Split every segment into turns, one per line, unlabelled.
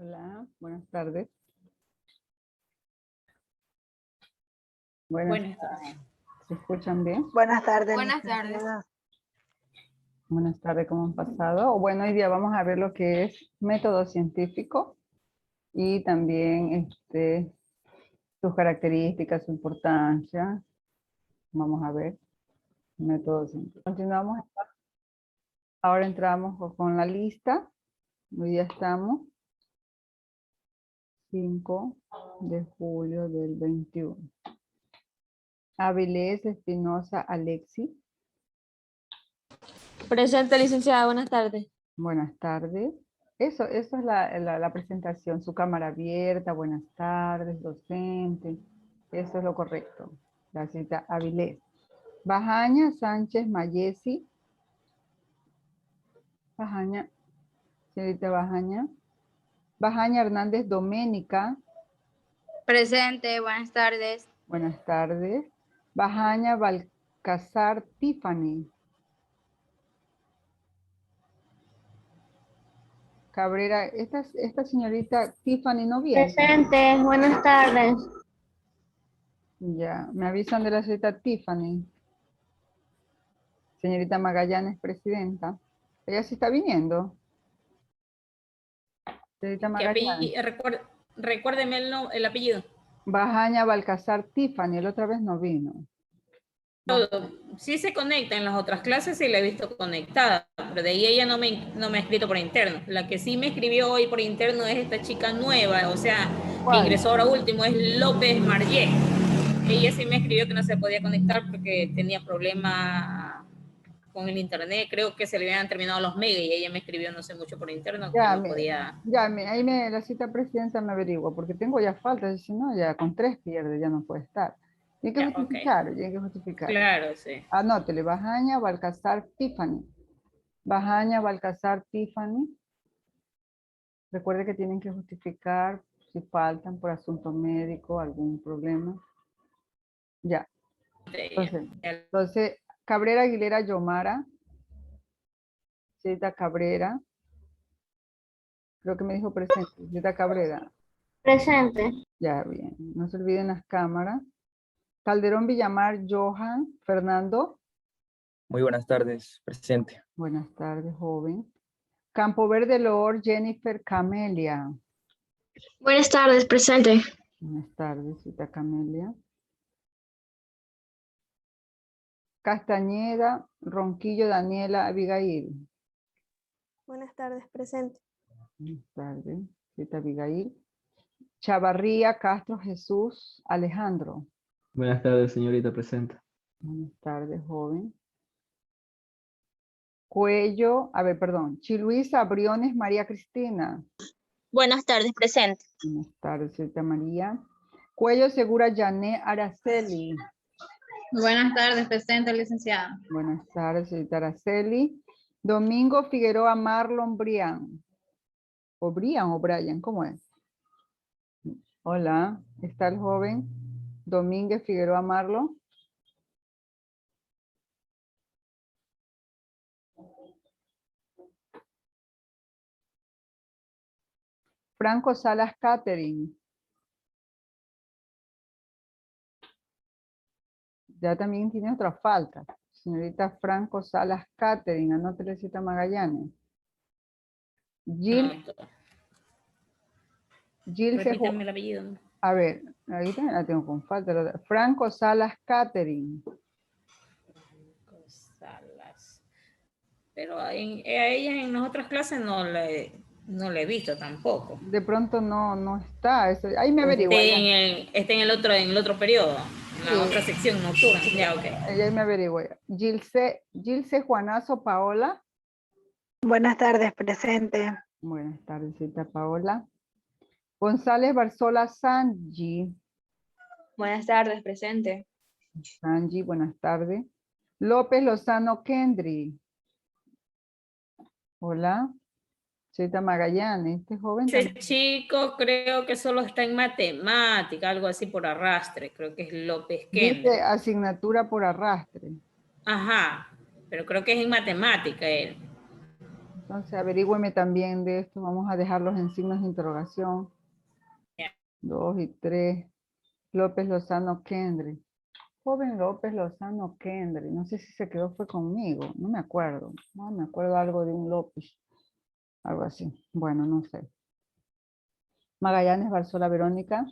Hola, buenas tardes. Buenas
Buenas tardes.
¿Se escuchan bien?
Buenas tardes.
Buenas tardes.
licenciada.
Buenas tardes, ¿cómo han pasado? Bueno, hoy día vamos a ver lo que es método científico y también sus características, su importancia. Vamos a ver método científico. Continuamos. Ahora entramos con la lista. Hoy día estamos 5 de julio del 21. Avilés Espinosa Alexi.
Presente, licenciada. Buenas tardes.
Buenas tardes. Eso es la presentación, su cámara abierta, buenas tardes, docente. Eso es lo correcto. La cita Avilés. Bajaña Sánchez Mayesi. Bajaña, señorita Bajaña. Bajaña Hernández Doménica.
Presente, buenas tardes.
Buenas tardes. Bajaña Balcazar Tiffany. Cabrera, esta señorita Tiffany no viene.
Presente. Buenas tardes.
Ya, me avisan de la señorita Tiffany. Señorita Magallanes, presidenta. Ella sí está viniendo. Señorita Magallanes.
Recuérdeme el apellido.
Bajaña Balcazar Tiffany, la otra vez no vino.
Sí se conecta en las otras clases y la he visto conectada, pero de ahí ella no me ha escrito por interno. La que sí me escribió hoy por interno es esta chica nueva, o sea, que
¿Cuál?
ingresó ahora último, es López Marlé. Ella sí me escribió que no se podía conectar porque tenía problemas con el internet, creo que se le habían terminado los megas y ella me escribió no sé mucho por interno que
Ya,
no podía.
ahí la cita presidencia me averigua, porque tengo ya falta, si no, ya con 3 pierde, ya no puede estar. Tiene que
Ya,
justificar, tiene que justificar.
Claro, sí.
Anótele, Bajaña Balcazar Tiffany. Bajaña Balcazar Tiffany. Recuerde que tienen que justificar si faltan por asunto médico, algún problema. Ya. Entonces, Cabrera Aguilera Yomara. Cita Cabrera. Creo que me dijo presente. Cita Cabrera.
Presente.
Ya, bien. No se olviden las cámaras. Calderón Villamar Johan Fernando.
Muy buenas tardes, presente.
Buenas tardes, joven. Campo Verde Loor Jennifer Camelia.
Buenas tardes. Presente.
Buenas tardes, cita Camelia. Castañeda Ronquillo Daniela Abigail.
Buenas tardes, presente.
Buenas tardes, cita Abigail. Chavarría Castro Jesús Alejandro.
Buenas tardes, señorita presente.
Buenas tardes, joven. Cuello, Chiluisa Briones María Cristina.
Buenas tardes. Presente.
Buenas tardes, señorita María. Cuello Segura Yané Araceli.
Buenas tardes, presente, licenciada.
Buenas tardes, señorita Araceli. Domingo Figueroa Marlon Brian. ¿O Brian o Brian? ¿Cómo es? Hola, ¿está el joven Domínguez Figueroa Marlon? Franco Salas Catherine. Ya también tiene otra falta. Señorita Franco Salas Catherine, anótele cita Magallanes. Gil
Repítame el apellido.
A ver, ahí también la tengo con falta. Franco Salas Catherine.
Salas. Pero a ella en las otras clases no le he visto tampoco.
De pronto no está. Ahí me averigua.
Está en el otro periodo, en la otra sección nocturna. Ya, ok.
Ahí me averigua. Gilce Juanazo Paola.
Buenas tardes, presente.
Buenas tardes, cita Paola. González Barzola Sanji.
Buenas tardes. Presente.
Sanji, buenas tardes. López Lozano Kendry. Hola. Cita Magallanes, este joven.
Ese chico creo que solo está en matemática, algo así por arrastre, creo que es López Kendry.
Dice asignatura por arrastre.
Ajá, pero creo que es en matemática él.
Entonces, averígüeme también de esto. Vamos a dejarlos en signos de interrogación.
Ya.
2 y 3. López Lozano Kendry. Joven López Lozano Kendry. No sé si se quedó fue conmigo. No me acuerdo. No me acuerdo algo de un López. Algo así. Bueno, no sé. Magallanes Barzola Verónica.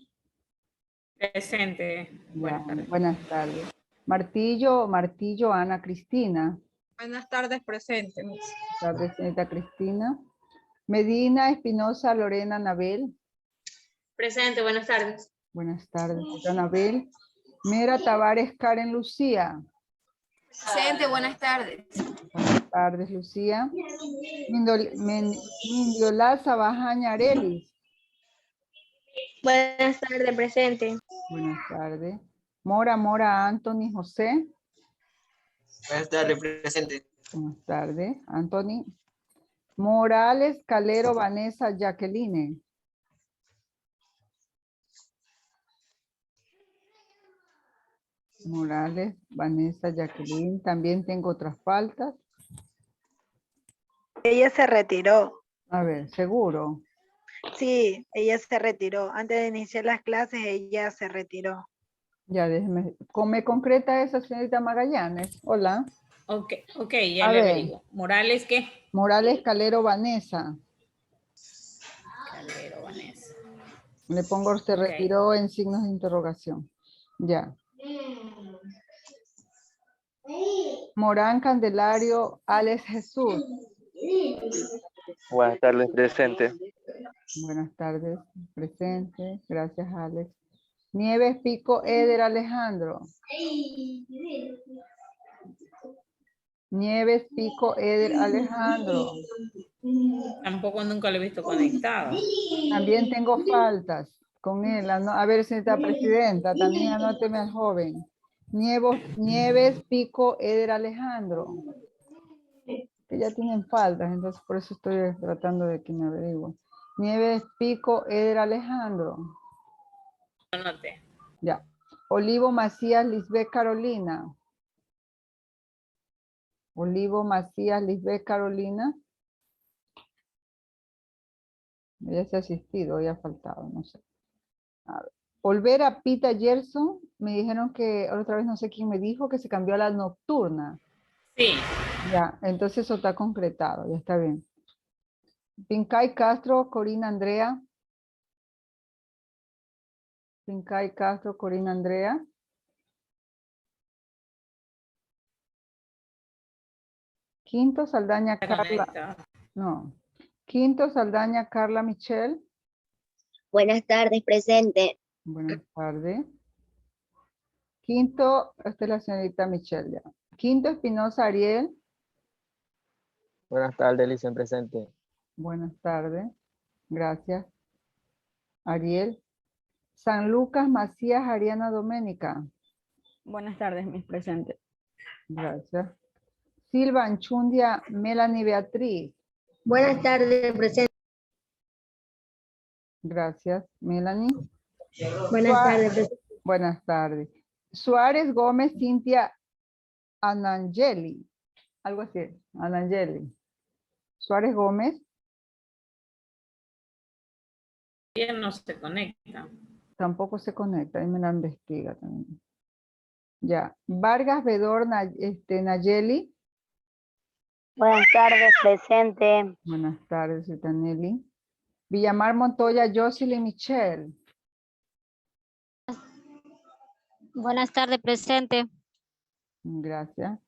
Presente.
Ya,
Buenas tardes.
buenas tardes. Martillo Ana Cristina.
Buenas tardes, presente.
Buenas tardes, señorita Cristina. Medina Espinosa Lorena Anabel.
Presente, buenas tardes.
Buenas tardes, señorita Anabel. Mera Tavares Karen Lucía.
Presente, buenas tardes.
Buenas tardes, Lucía. Mindiolaza Bajaña Arelis.
Buenas tardes, presente.
Buenas tardes. Mora Anthony José.
Buenas tardes, presente.
Buenas tardes, Anthony. Morales Calero Vanessa Jacqueline. Morales Vanessa Jacqueline. También tengo otras faltas.
Ella se retiró.
A ver, seguro.
Sí, ella se retiró. Antes de iniciar las clases, ella se retiró.
Ya déjeme. ¿Me concreta esa señorita Magallanes? Hola.
Ok, ya
A
le
ver.
averiguo. Morales, ¿qué?
Morales Calero Vanessa.
Calero, Vanessa.
Le pongo se
Ok.
retiró en signos de interrogación. Ya. Morán Candelario Alex Jesús.
Buenas tardes, presente.
Buenas tardes. Presente. Gracias, Alex. Nieves Pico Eder Alejandro. Nieves Pico Eder Alejandro.
Tampoco nunca lo he visto conectado.
También tengo faltas con él. A ver, señorita presidenta, también anóteme al joven. Nieves Pico Eder Alejandro. Que ya tienen faltas, entonces por eso estoy tratando de que me averigüe. Nieves Pico Eder Alejandro.
Anote.
Ya. Olivo Macías Lisbeth Carolina. Olivo Macías Lisbeth Carolina. Ya se ha asistido, ya ha faltado, no sé. A ver. Olvera Pita Gerson, me dijeron que, otra vez no sé quién me dijo, que se cambió a la nocturna.
Sí.
Ya, entonces eso está concretado, ya está bien. Pincay Castro, Corina Andrea. Pincay Castro, Corina Andrea. Quinto Saldaña
Está
Carla.
conectado.
No. Quinto Saldaña Carla Michelle.
Buenas tardes, presente.
Buenas tardes. Quinto, esta es la señorita Michelle ya. Quinto Espinosa Ariel.
Buenas tardes, Licen, presente.
Buenas tardes. Gracias. Ariel. San Lucas Macías Ariana Doménica.
Buenas tardes, mis presentes.
Gracias. Silva Anchundia Melanie Beatriz.
Buenas tardes, presente.
Gracias, Melanie.
Buenas tardes, presente.
Buenas tardes. Suárez Gómez Cintia Anangeli. Algo así, Anangeli. Suárez Gómez.
Bien, no se conecta.
Tampoco se conecta, ahí me la investiga también. Ya. Vargas Bedor Nayeli.
Buenas tardes, presente.
Buenas tardes, señorita Nelly. Villamar Montoya Jocelyn Michelle.
Buenas tardes, presente.
Gracias.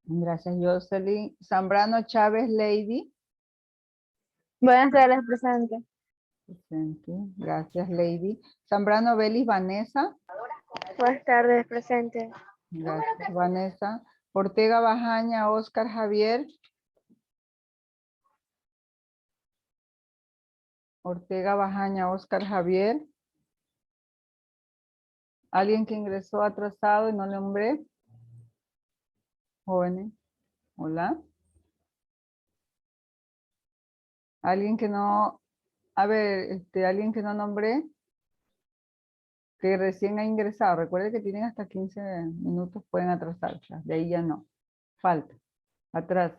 Gracias, Jocelyn. Zambrano Chávez Lady.
Buenas tardes, presente.
Presente. Gracias, Lady. Zambrano Belis Vanessa.
Buenas tardes, presente.
Gracias, Vanessa. Ortega Bajaña Oscar Javier. Ortega Bajaña Oscar Javier. ¿Alguien que ingresó atrasado y no le nombré? Jóvenes. Hola. Alguien que no, a ver, alguien que no nombré, que recién ha ingresado. Recuerde que tienen hasta 15 minutos, pueden atrasarse. De ahí ya no. Falta. Atrás.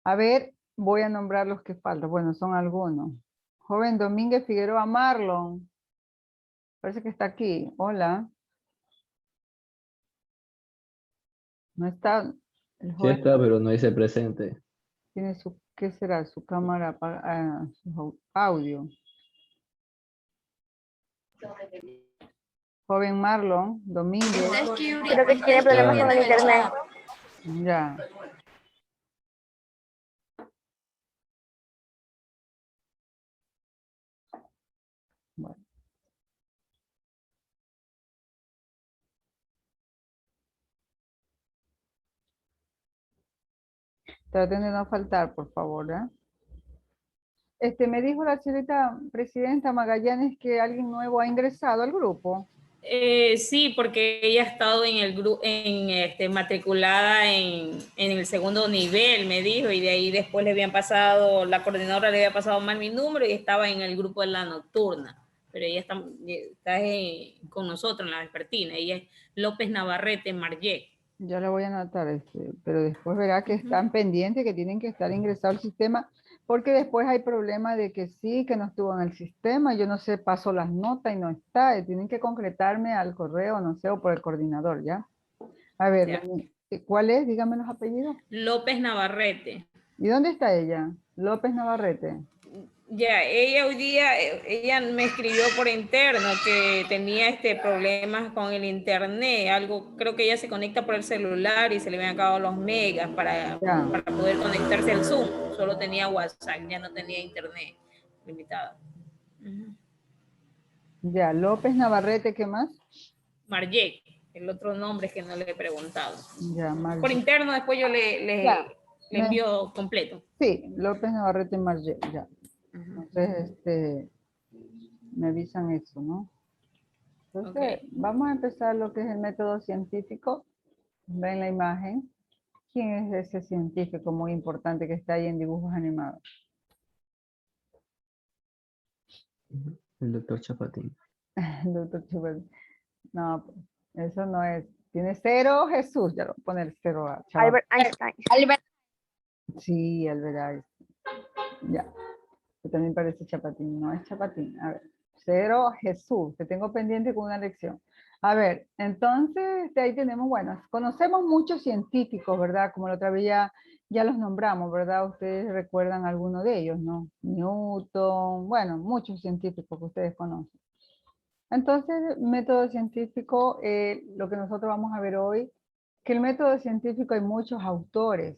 A ver, voy a nombrar los que faltan. Bueno, son algunos. Joven Domínguez Figueroa Marlon. Parece que está aquí. Hola. No está. El
Sí
joven
está, pero no dice presente.
tiene su, ¿qué será? Su cámara, su audio. Joven Marlon Domínguez.
Creo que tiene problemas con el internet.
Ya. Bueno. Traten de no faltar, por favor, ¿eh? Me dijo la señorita presidenta Magallanes que alguien nuevo ha ingresado al grupo.
Sí, porque ella ha estado en el grupo, matriculada en el segundo nivel, me dijo, y de ahí después le habían pasado, la coordinadora le había pasado mal mi número y estaba en el grupo de la nocturna, pero ella está con nosotros en la vespertina. Ella es López Navarrete Marllet.
Ya la voy a anotar, pero después verá que están pendientes, que tienen que estar ingresados al sistema, porque después hay problema de que sí, que no estuvo en el sistema, yo no sé, paso las notas y no está, y tienen que concretarme al correo, no sé, o por el coordinador, ¿ya? A ver,
Ya.
¿cuál es? Dígame los apellidos.
López Navarrete.
¿Y dónde está ella? López Navarrete.
Ya, ella hoy día, ella me escribió por interno que tenía problemas con el internet, algo, creo que ella se conecta por el celular y se le habían acabado los megas para
Ya,
poder conectarse al Zoom, solo tenía WhatsApp, ya no tenía internet limitado.
ya, López Navarrete, ¿qué más?
Marllet, el otro nombre es que no le he preguntado.
Ya,
Por interno después yo
Ya,
le envío completo.
sí, López Navarrete Marget, ya. Entonces, me avisan eso, ¿no? Entonces,
Ok.
vamos a empezar lo que es el método científico. Ven la imagen. ¿Quién es ese científico muy importante que está ahí en dibujos animados?
El doctor Chapatín.
El doctor Chubel. No, eso no es. Tiene cero Jesús, ya lo voy a poner cero a chaval.
Albert Einstein.
Sí, Albert Einstein. Ya. Que también parece Chapatín. No es Chapatín. A ver. Cero Jesús. Te tengo pendiente con una lección. A ver, entonces de ahí tenemos, bueno, conocemos muchos científicos, ¿verdad? Como la otra vez ya los nombramos, ¿verdad? Ustedes recuerdan alguno de ellos, ¿no? Newton, bueno, muchos científicos que ustedes conocen. Entonces, método científico, lo que nosotros vamos a ver hoy, que el método científico hay muchos autores,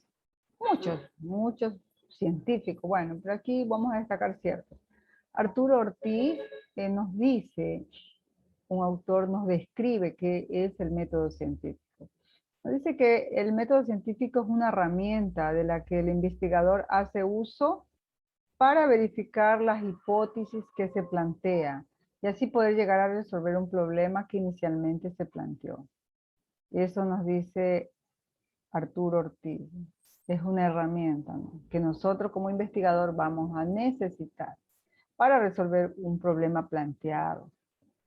muchos científicos. Bueno, pero aquí vamos a destacar ciertos. Arturo Ortiz nos dice, un autor nos describe qué es el método científico. Nos dice que el método científico es una herramienta de la que el investigador hace uso para verificar las hipótesis que se plantea y así poder llegar a resolver un problema que inicialmente se planteó. Eso nos dice Arturo Ortiz. Es una herramienta, ¿no?, que nosotros como investigador vamos a necesitar para resolver un problema planteado.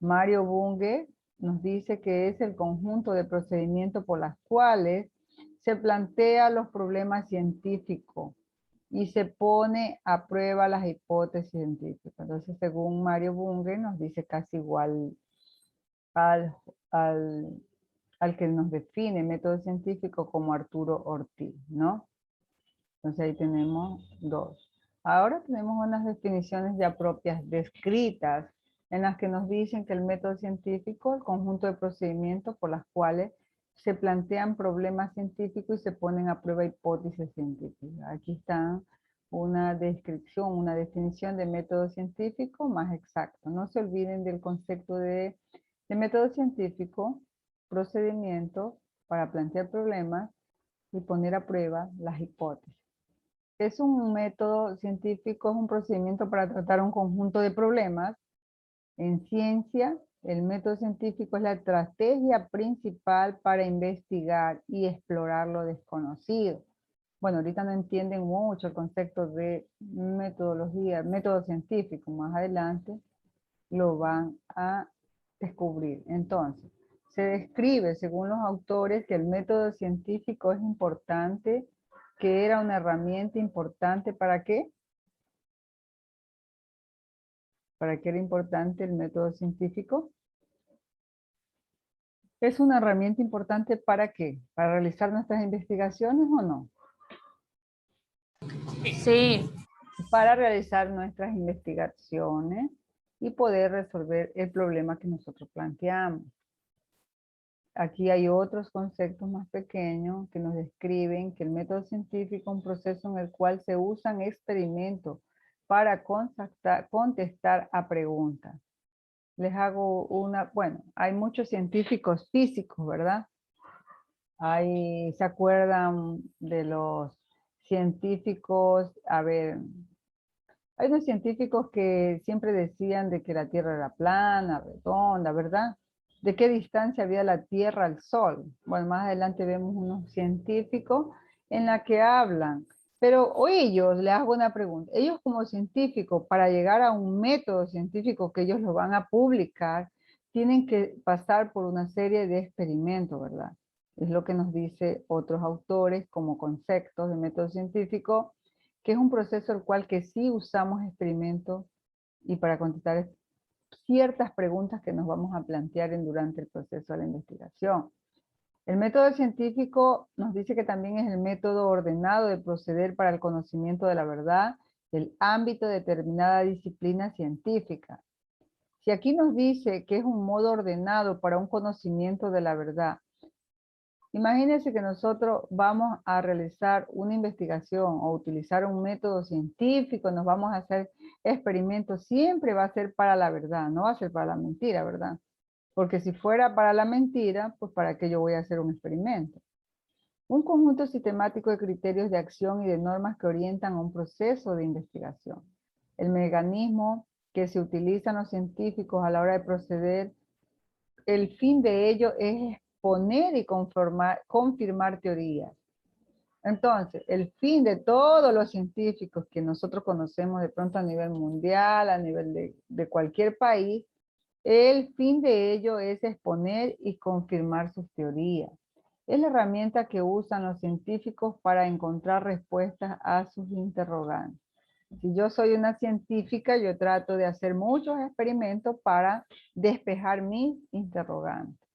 Mario Bunge nos dice que es el conjunto de procedimientos por las cuales se plantean los problemas científicos y se pone a prueba las hipótesis científicas. Entonces, según Mario Bunge, nos dice casi igual al, al que nos define método científico como Arturo Ortiz, ¿no? Entonces ahí tenemos dos. Ahora tenemos unas definiciones ya propias descritas en las que nos dicen que el método científico, el conjunto de procedimientos por las cuales se plantean problemas científicos y se ponen a prueba hipótesis científicas. Aquí está una descripción, una definición de método científico más exacto. No se olviden del concepto de método científico, procedimiento para plantear problemas y poner a prueba las hipótesis. Es un método científico, es un procedimiento para tratar un conjunto de problemas. En ciencia, el método científico es la estrategia principal para investigar y explorar lo desconocido. Bueno, ahorita no entienden mucho el concepto de metodología, método científico. Más adelante lo van a descubrir. Entonces, se describe, según los autores, que el método científico es importante que era una herramienta importante ¿para qué? ¿Para qué era importante el método científico? ¿Es una herramienta importante para qué? ¿Para realizar nuestras investigaciones o no?
Sí.
Para realizar nuestras investigaciones y poder resolver el problema que nosotros planteamos. Aquí hay otros conceptos más pequeños que nos describen que el método científico es un proceso en el cual se usan experimentos para contestar a preguntas. Les hago una, bueno, hay muchos científicos físicos, ¿verdad? ¿Se acuerdan de los científicos? A ver, hay unos científicos que siempre decían de que la Tierra era plana, redonda, ¿verdad? ¿De qué distancia había la Tierra al Sol? Bueno, más adelante vemos unos científicos en la que hablan. Pero o ellos, les hago una pregunta, ellos como científicos, para llegar a un método científico que ellos lo van a publicar, tienen que pasar por una serie de experimentos, ¿verdad? Es lo que nos dice otros autores como conceptos de método científico, que es un proceso el cual que sí usamos experimentos y para contestar ciertas preguntas que nos vamos a plantear durante el proceso de la investigación. El método científico nos dice que también es el método ordenado de proceder para el conocimiento de la verdad del ámbito de determinada disciplina científica. Si aquí nos dice que es un modo ordenado para un conocimiento de la verdad, imagínense que nosotros vamos a realizar una investigación o utilizar un método científico, nos vamos a hacer experimentos, siempre va a ser para la verdad, no va a ser para la mentira, ¿verdad? Porque si fuera para la mentira, pues ¿para qué yo voy a hacer un experimento? Un conjunto sistemático de criterios de acción y de normas que orientan a un proceso de investigación. El mecanismo que se utilizan los científicos a la hora de proceder, el fin de ello es exponer y confirmar teorías. Entonces, el fin de todos los científicos que nosotros conocemos de pronto a nivel mundial, a nivel de cualquier país, el fin de ello es exponer y confirmar sus teorías. Es la herramienta que usan los científicos para encontrar respuestas a sus interrogantes. Si yo soy una científica, yo trato de hacer muchos experimentos para despejar mis interrogantes.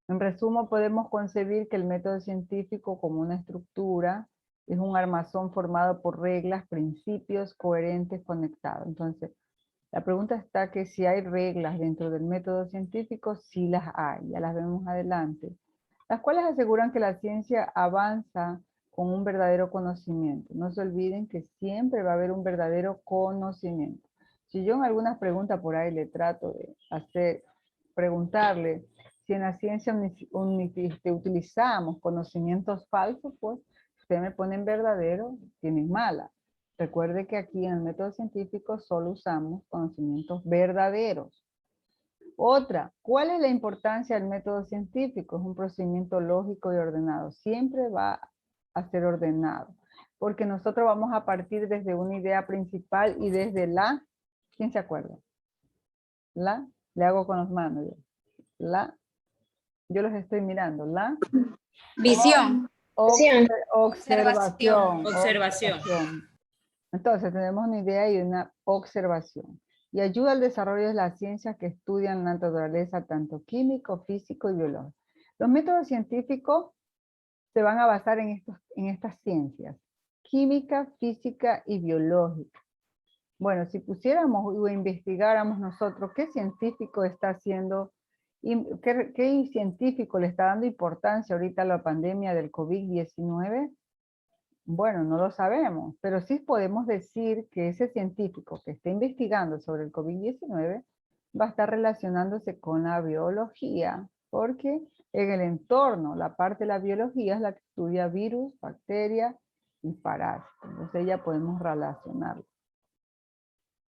En resumen, podemos concebir que el método científico como una estructura es un armazón formado por reglas, principios coherentes conectados. Entonces, la pregunta está que si hay reglas dentro del método científico, sí las hay, ya las vemos adelante, las cuales aseguran que la ciencia avanza con un verdadero conocimiento. No se olviden que siempre va a haber un verdadero conocimiento. Si yo en algunas preguntas por ahí le trato de preguntarle si en la ciencia utilizamos conocimientos falsos, pues usted me pone en verdadero, tienen mala. Recuerde que aquí en el método científico solo usamos conocimientos verdaderos. Otra, ¿cuál es la importancia del método científico? Es un procedimiento lógico y ordenado. Siempre va a ser ordenado. Porque nosotros vamos a partir desde una idea principal y desde la, ¿quién se acuerda? La, le hago con las manos. Yo los estoy mirando. La
Visión.
observación.
Observación.
Entonces tenemos una idea y una observación. Y ayuda al desarrollo de las ciencias que estudian la naturaleza, tanto químico, físico y biológico. Los métodos científicos se van a basar en estas ciencias, química, física y biológica. Bueno, si pusiéramos o investigáramos nosotros qué científico está haciendo, qué científico le está dando importancia ahorita a la pandemia del COVID-19, bueno, no lo sabemos, pero sí podemos decir que ese científico que está investigando sobre el COVID-19 va a estar relacionándose con la biología, porque en el entorno, la parte de la biología es la que estudia virus, bacterias y parásitos. Entonces ya podemos relacionarlo.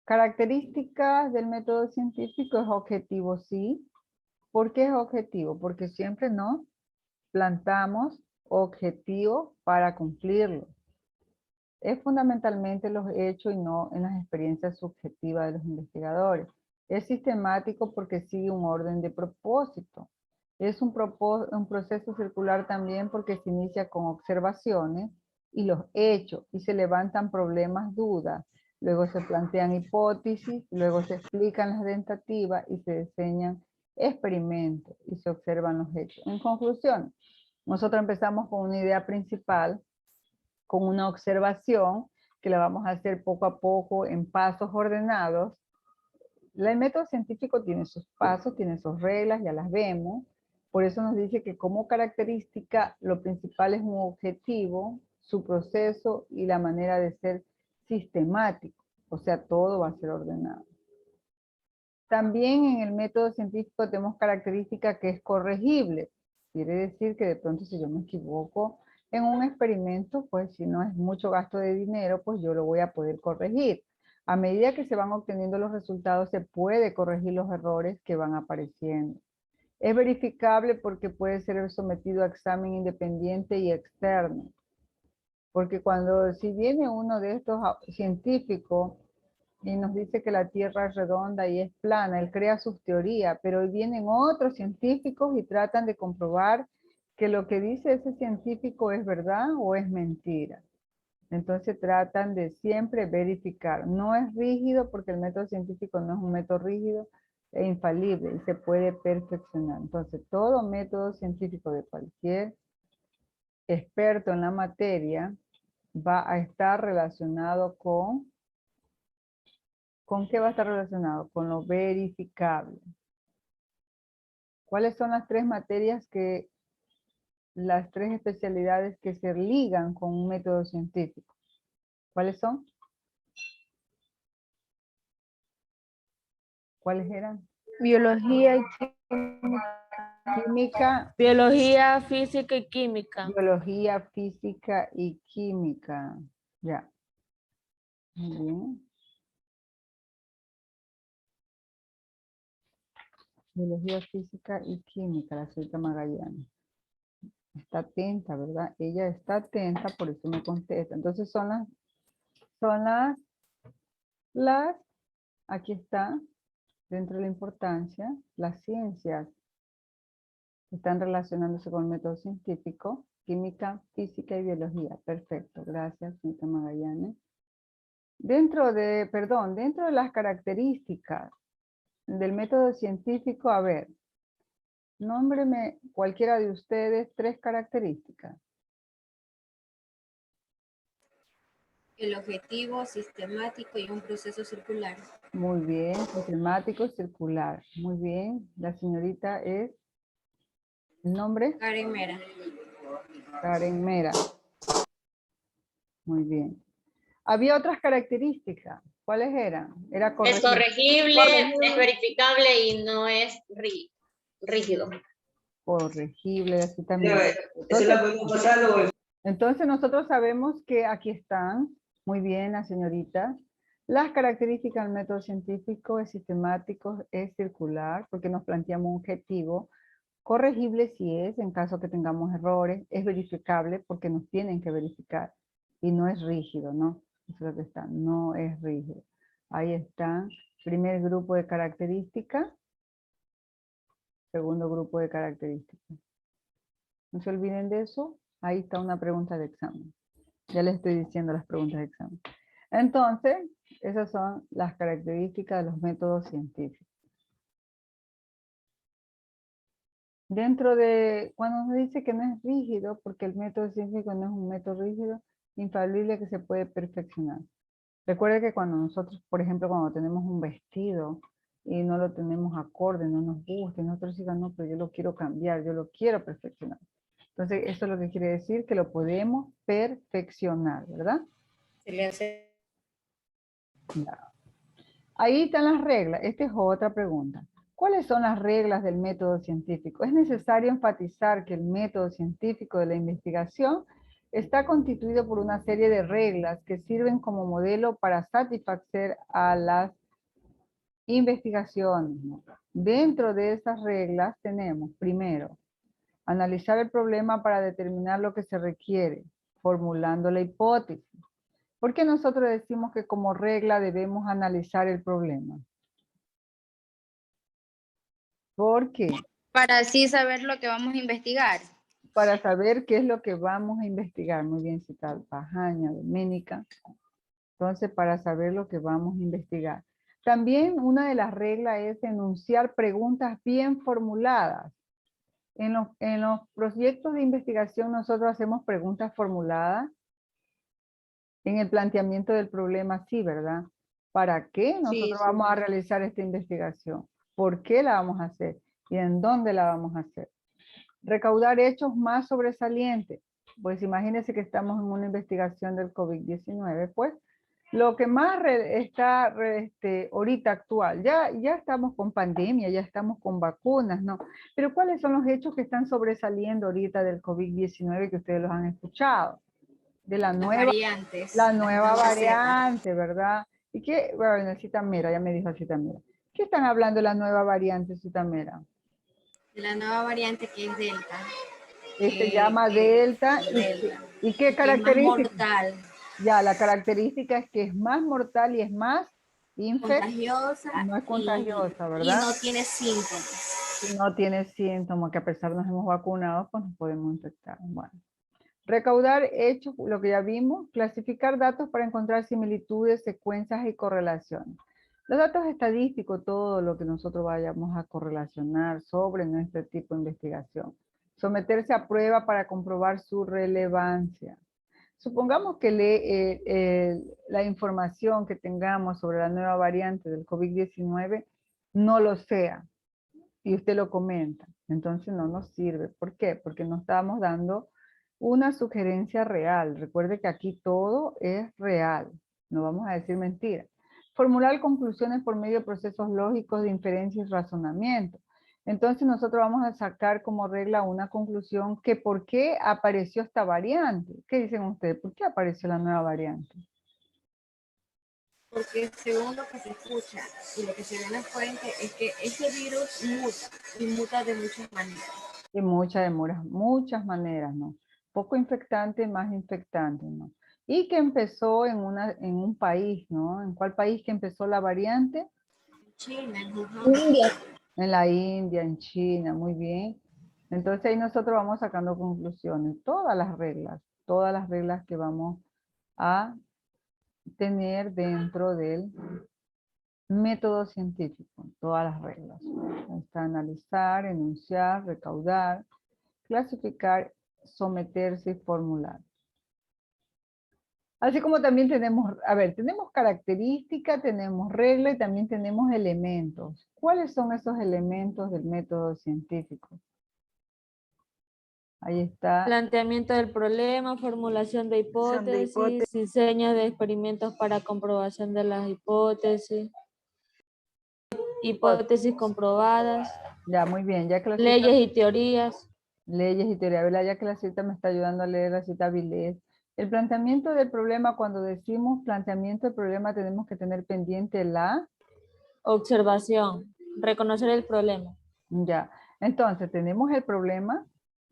Características del método científico: es objetivo, sí. ¿Por qué es objetivo? Porque siempre nos plantamos objetivos para cumplirlo. Es fundamentalmente los hechos y no en las experiencias subjetivas de los investigadores. Es sistemático porque sigue un orden de propósito. Es un proceso circular también porque se inicia con observaciones y los hechos y se levantan problemas, dudas. Luego se plantean hipótesis, luego se explican las tentativas y se diseñan experimentos y se observan los hechos. En conclusión, nosotros empezamos con una idea principal, con una observación que la vamos a hacer poco a poco en pasos ordenados. El método científico tiene sus pasos, tiene sus reglas, ya las vemos. Por eso nos dice que como característica lo principal es un objetivo, su proceso y la manera de ser sistemático. O sea, todo va a ser ordenado. También en el método científico tenemos característica que es corregible. Quiere decir que de pronto si yo me equivoco en un experimento, pues si no es mucho gasto de dinero, pues yo lo voy a poder corregir. A medida que se van obteniendo los resultados, se puede corregir los errores que van apareciendo. Es verificable porque puede ser sometido a examen independiente y externo. Porque si viene uno de estos científicos y nos dice que la Tierra es redonda y es plana, él crea sus teorías, pero hoy vienen otros científicos y tratan de comprobar que lo que dice ese científico es verdad o es mentira. Entonces tratan de siempre verificar. No es rígido porque el método científico no es un método rígido e infalible y se puede perfeccionar. Entonces todo método científico de cualquier experto en la materia va a estar relacionado ¿con qué va a estar relacionado? Con lo verificable. ¿Cuáles son las tres materias las tres especialidades que se ligan con un método científico? ¿Cuáles son? ¿Cuáles eran?
Biología y
Química,
Biología, física y química.
biología, física y química. Ya. Muy bien. Biología, física y química, la señorita Magallanes. Está atenta, ¿verdad? Ella está atenta, por eso me contesta. Entonces son las, aquí está, dentro de la importancia, las ciencias que están relacionándose con el método científico, química, física y biología. Perfecto, gracias, señorita Magallanes. Dentro de las características del método científico, a ver, nómbreme cualquiera de ustedes tres características.
El objetivo sistemático y un proceso circular.
Muy bien, sistemático, circular. Muy bien, la señorita es, ¿el nombre?
Karen Mera.
Karen Mera. Muy bien. Había otras características. ¿Cuáles eran? Era
Es corregible, es verificable y no es rígido.
corregible, así también. Entonces nosotros sabemos que aquí están, muy bien la señorita, las características del método científico es sistemático, es circular, porque nos planteamos un objetivo, corregible si es, en caso que tengamos errores, es verificable porque nos tienen que verificar, y no es rígido, ¿no? Eso es lo que está, no es rígido. Ahí está, primer grupo de características, segundo grupo de características. No se olviden de eso. Ahí está una pregunta de examen. Ya les estoy diciendo las preguntas de examen. Entonces, esas son las características de los métodos científicos. Dentro de, cuando nos dice que no es rígido, porque el método científico no es un método rígido, infalible que se puede perfeccionar. Recuerde que cuando nosotros, por ejemplo, cuando tenemos un vestido y no lo tenemos acorde, no nos gusta, y nosotros digan, no, pero yo lo quiero cambiar, yo lo quiero perfeccionar. Entonces, eso es lo que quiere decir que lo podemos perfeccionar, ¿verdad?
Se le hace.
Ya. Ahí están las reglas. Esta es otra pregunta. ¿Cuáles son las reglas del método científico? Es necesario enfatizar que el método científico de la investigación está constituido por una serie de reglas que sirven como modelo para satisfacer a las investigaciones, ¿no? Dentro de esas reglas tenemos, primero, analizar el problema para determinar lo que se requiere, formulando la hipótesis. ¿Por qué nosotros decimos que como regla debemos analizar el problema? ¿Por qué?
Para así saber lo que vamos a investigar.
para saber qué es lo que vamos a investigar. Muy bien citado, Pajaña, Doménica. Entonces, para saber lo que vamos a investigar. También una de las reglas es enunciar preguntas bien formuladas. En los proyectos de investigación nosotros hacemos preguntas formuladas. En el planteamiento del problema, sí, ¿verdad? ¿Para qué nosotros
Sí.
vamos a realizar esta investigación? ¿Por qué la vamos a hacer? ¿Y en dónde la vamos a hacer? Recaudar hechos más sobresalientes. Pues imagínense que estamos en una investigación del COVID-19, pues lo que más está ahorita actual, ya estamos con pandemia, ya estamos con vacunas, ¿no? Pero ¿cuáles son los hechos que están sobresaliendo ahorita del COVID-19 que ustedes los han escuchado? De la
Las
nueva,
variantes.
la
las
nueva
nuevas cepas.
variante, ¿verdad? ¿Y qué? Bueno, Citamera, ya me dijo Citamera. ¿Qué están hablando de la nueva variante, Citamera?
De la nueva variante que es Delta.
Se llama Delta.
Delta.
¿Y qué
Que es más
característica?
mortal.
Ya, la característica es que es más mortal y es más
Contagiosa.
no es contagiosa,
Y
¿verdad?
no tiene síntomas.
Si no tiene síntomas, que a pesar de nos hemos vacunado, pues nos podemos infectar. Bueno. Recaudar hechos, lo que ya vimos, clasificar datos para encontrar similitudes, secuencias y correlaciones. Los datos estadísticos, todo lo que nosotros vayamos a correlacionar sobre nuestro tipo de investigación. Someterse a prueba para comprobar su relevancia. Supongamos que la información que tengamos sobre la nueva variante del COVID-19 no lo sea y usted lo comenta. Entonces no nos sirve. ¿Por qué? Porque no estamos dando una sugerencia real. Recuerde que aquí todo es real. No vamos a decir mentiras. Formular conclusiones por medio de procesos lógicos de inferencia y razonamiento. Entonces nosotros vamos a sacar como regla una conclusión que por qué apareció esta variante. ¿Qué dicen ustedes? ¿Por qué apareció la nueva variante?
Porque según lo que se escucha y lo que se ve en la fuente es que este virus muta y muta de muchas maneras.
De muchas maneras, ¿no? Poco infectante, más infectante, ¿no? Y que empezó en un país, ¿no? ¿En cuál país que empezó la variante?
China,
India.
En la India, en China, muy bien. Entonces ahí nosotros vamos sacando conclusiones, todas las reglas que vamos a tener dentro del método científico, todas las reglas. Está analizar, enunciar, recaudar, clasificar, someterse y formular. Así como también tenemos, tenemos características, tenemos reglas y también tenemos elementos. ¿Cuáles son esos elementos del método científico? Ahí está.
Planteamiento del problema, formulación de hipótesis, diseño de experimentos para comprobación de las hipótesis, hipótesis comprobadas,
Ya, muy bien. Ya que la
leyes y teorías.
Leyes y teoría, ¿verdad? Ya que la cita me está ayudando a leer la cita Vilés. El planteamiento del problema, cuando decimos planteamiento del problema, tenemos que tener pendiente la...
Observación, reconocer el problema.
Ya, entonces tenemos el problema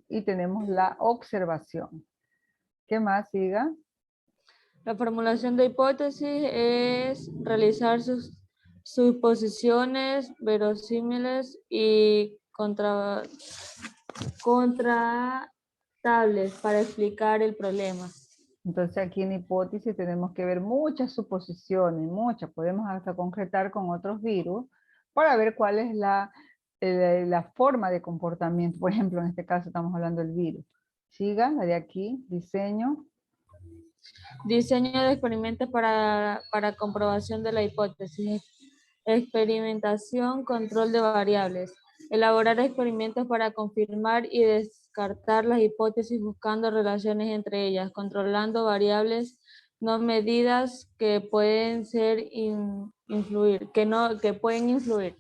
y tenemos la observación. ¿Qué más, siga?
La formulación de hipótesis es realizar sus suposiciones verosímiles y contrastables para explicar el problema.
Entonces aquí en hipótesis tenemos que ver muchas suposiciones, podemos hasta concretar con otros virus para ver cuál es la forma de comportamiento. Por ejemplo, en este caso estamos hablando del virus. Siga, la de aquí, diseño.
Diseño de experimentos para comprobación de la hipótesis. Experimentación, control de variables. Elaborar experimentos para confirmar y descartar las hipótesis buscando relaciones entre ellas, controlando variables no medidas que pueden pueden influir.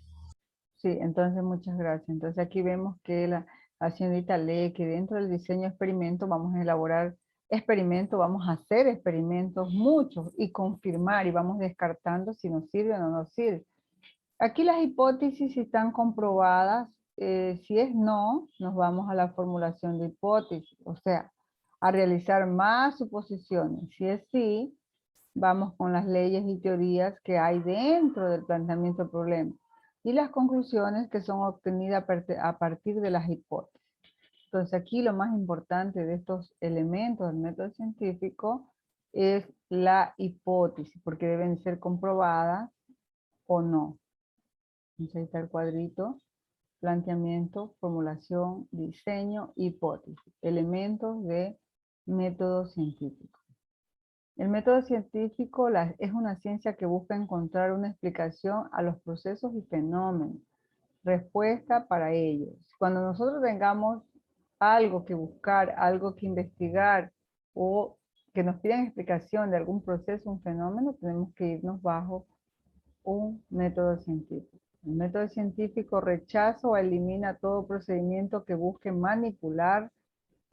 Sí, entonces muchas gracias. Entonces aquí vemos que la señorita lee que dentro del diseño de experimento vamos a elaborar experimentos, vamos a hacer experimentos muchos y confirmar y vamos descartando si nos sirve o no nos sirve. Aquí las hipótesis están comprobadas. Si es no, nos vamos a la formulación de hipótesis, o sea, a realizar más suposiciones. Si es sí, vamos con las leyes y teorías que hay dentro del planteamiento del problema y las conclusiones que son obtenidas a partir de las hipótesis. Entonces aquí lo más importante de estos elementos del método científico es la hipótesis, porque deben ser comprobadas o no. Entonces ahí está el cuadrito: planteamiento, formulación, diseño, hipótesis, elementos de método científico. El método científico es una ciencia que busca encontrar una explicación a los procesos y fenómenos, respuesta para ellos. Cuando nosotros tengamos algo que buscar, algo que investigar, o que nos pidan explicación de algún proceso, un fenómeno, tenemos que irnos bajo un método científico. El método científico rechaza o elimina todo procedimiento que busque manipular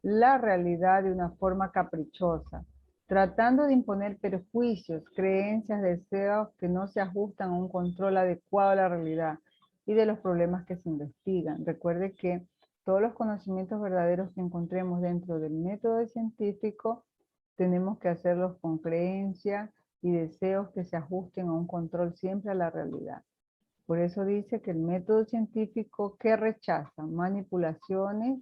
la realidad de una forma caprichosa, tratando de imponer perjuicios, creencias, deseos que no se ajustan a un control adecuado de la realidad y de los problemas que se investigan. Recuerde que todos los conocimientos verdaderos que encontremos dentro del método científico tenemos que hacerlos con creencias y deseos que se ajusten a un control siempre a la realidad. Por eso dice que el método científico que rechaza manipulaciones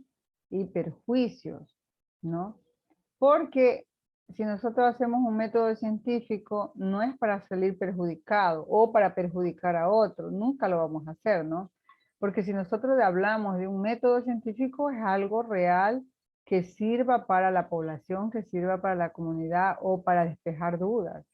y perjuicios, ¿no? Porque si nosotros hacemos un método científico, no es para salir perjudicado o para perjudicar a otro, nunca lo vamos a hacer, ¿no? Porque si nosotros hablamos de un método científico, es algo real que sirva para la población, que sirva para la comunidad o para despejar dudas.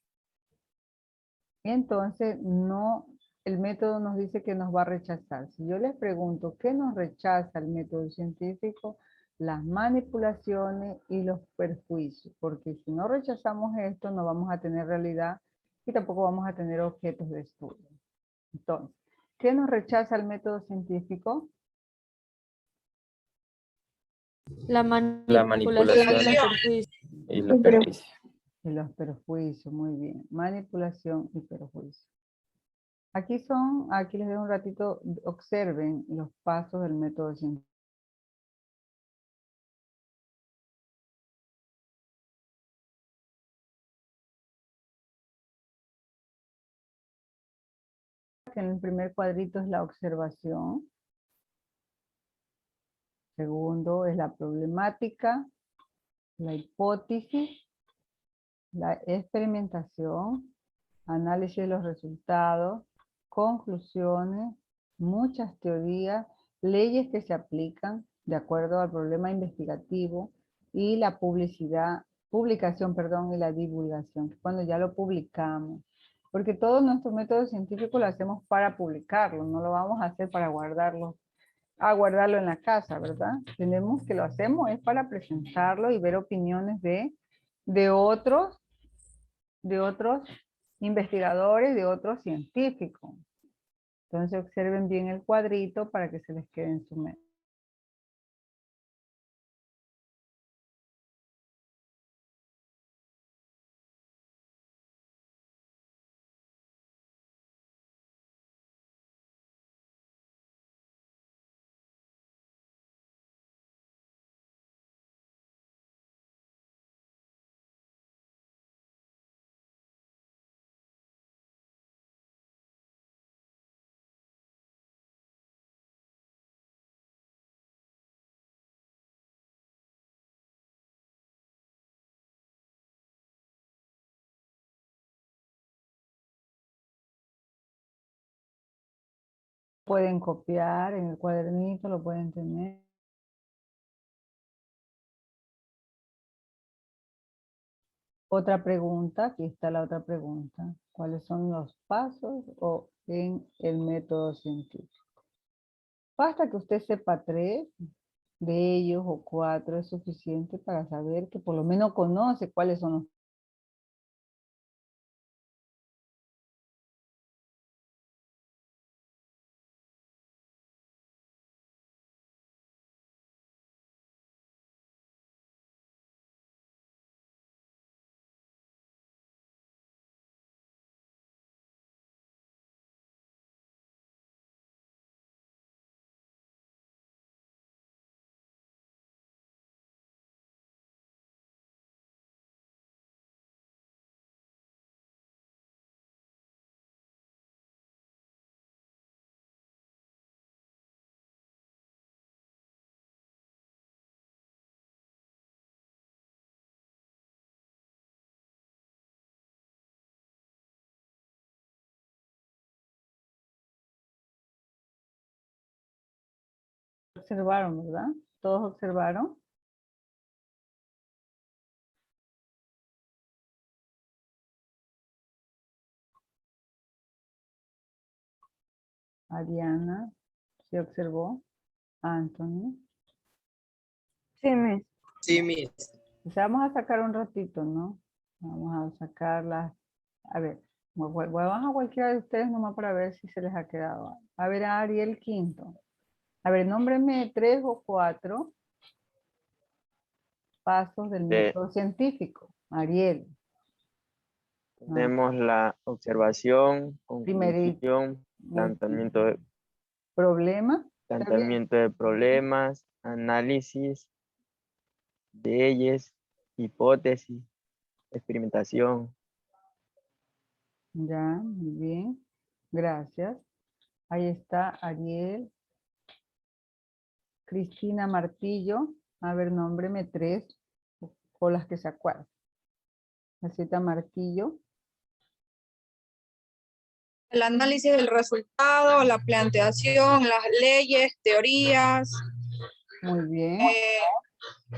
Y entonces no, el método nos dice que nos va a rechazar. Si yo les pregunto, ¿qué nos rechaza el método científico? Las manipulaciones y los perjuicios, porque si no rechazamos esto, no vamos a tener realidad y tampoco vamos a tener objetos de estudio. Entonces, ¿qué nos rechaza el método científico?
La
La
manipulación y los
manipulación
perjuicios.
y los perjuicios.
Y los perjuicios, muy bien. Manipulación y perjuicio. Aquí les dejo un ratito, observen los pasos del método científico. En el primer cuadrito es la observación. Segundo es la problemática, la hipótesis, la experimentación, análisis de los resultados, conclusiones, muchas teorías, leyes que se aplican de acuerdo al problema investigativo y la publicación, y la divulgación, cuando ya lo publicamos. Porque todo nuestro método científico lo hacemos para publicarlo, no lo vamos a hacer para guardarlo en la casa, ¿verdad? Tenemos que lo hacemos es para presentarlo y ver opiniones de otros investigadores, de otros científicos. Entonces observen bien el cuadrito para que se les quede en su mente. Pueden copiar en el cuadernito, lo pueden tener. Otra pregunta, aquí está la otra pregunta. ¿Cuáles son los pasos en el método científico? Basta que usted sepa 3 de ellos o 4, es suficiente para saber que por lo menos conoce cuáles son los observaron, ¿verdad? Todos observaron. Ariana, ¿se observó? Anthony.
Sí, Miss.
Sí, Miss.
O sea, vamos a sacar un ratito, ¿no? Vamos a sacarlas. A ver, vamos a cualquiera de ustedes nomás para ver si se les ha quedado. A ver, a Ariel Quinto. A ver, nómbreme 3 o 4 pasos del método científico. Ariel.
Tenemos la observación,
Primerito.
conclusión, planteamiento de
Problema.
planteamiento de problemas, análisis de ellas, hipótesis, experimentación.
Ya, muy bien. Gracias. Ahí está Ariel. Cristina Martillo. A ver, nómbreme 3 o las que se acuerdan. Receta Martillo.
El análisis del resultado, la planteación, las leyes, teorías.
Muy bien.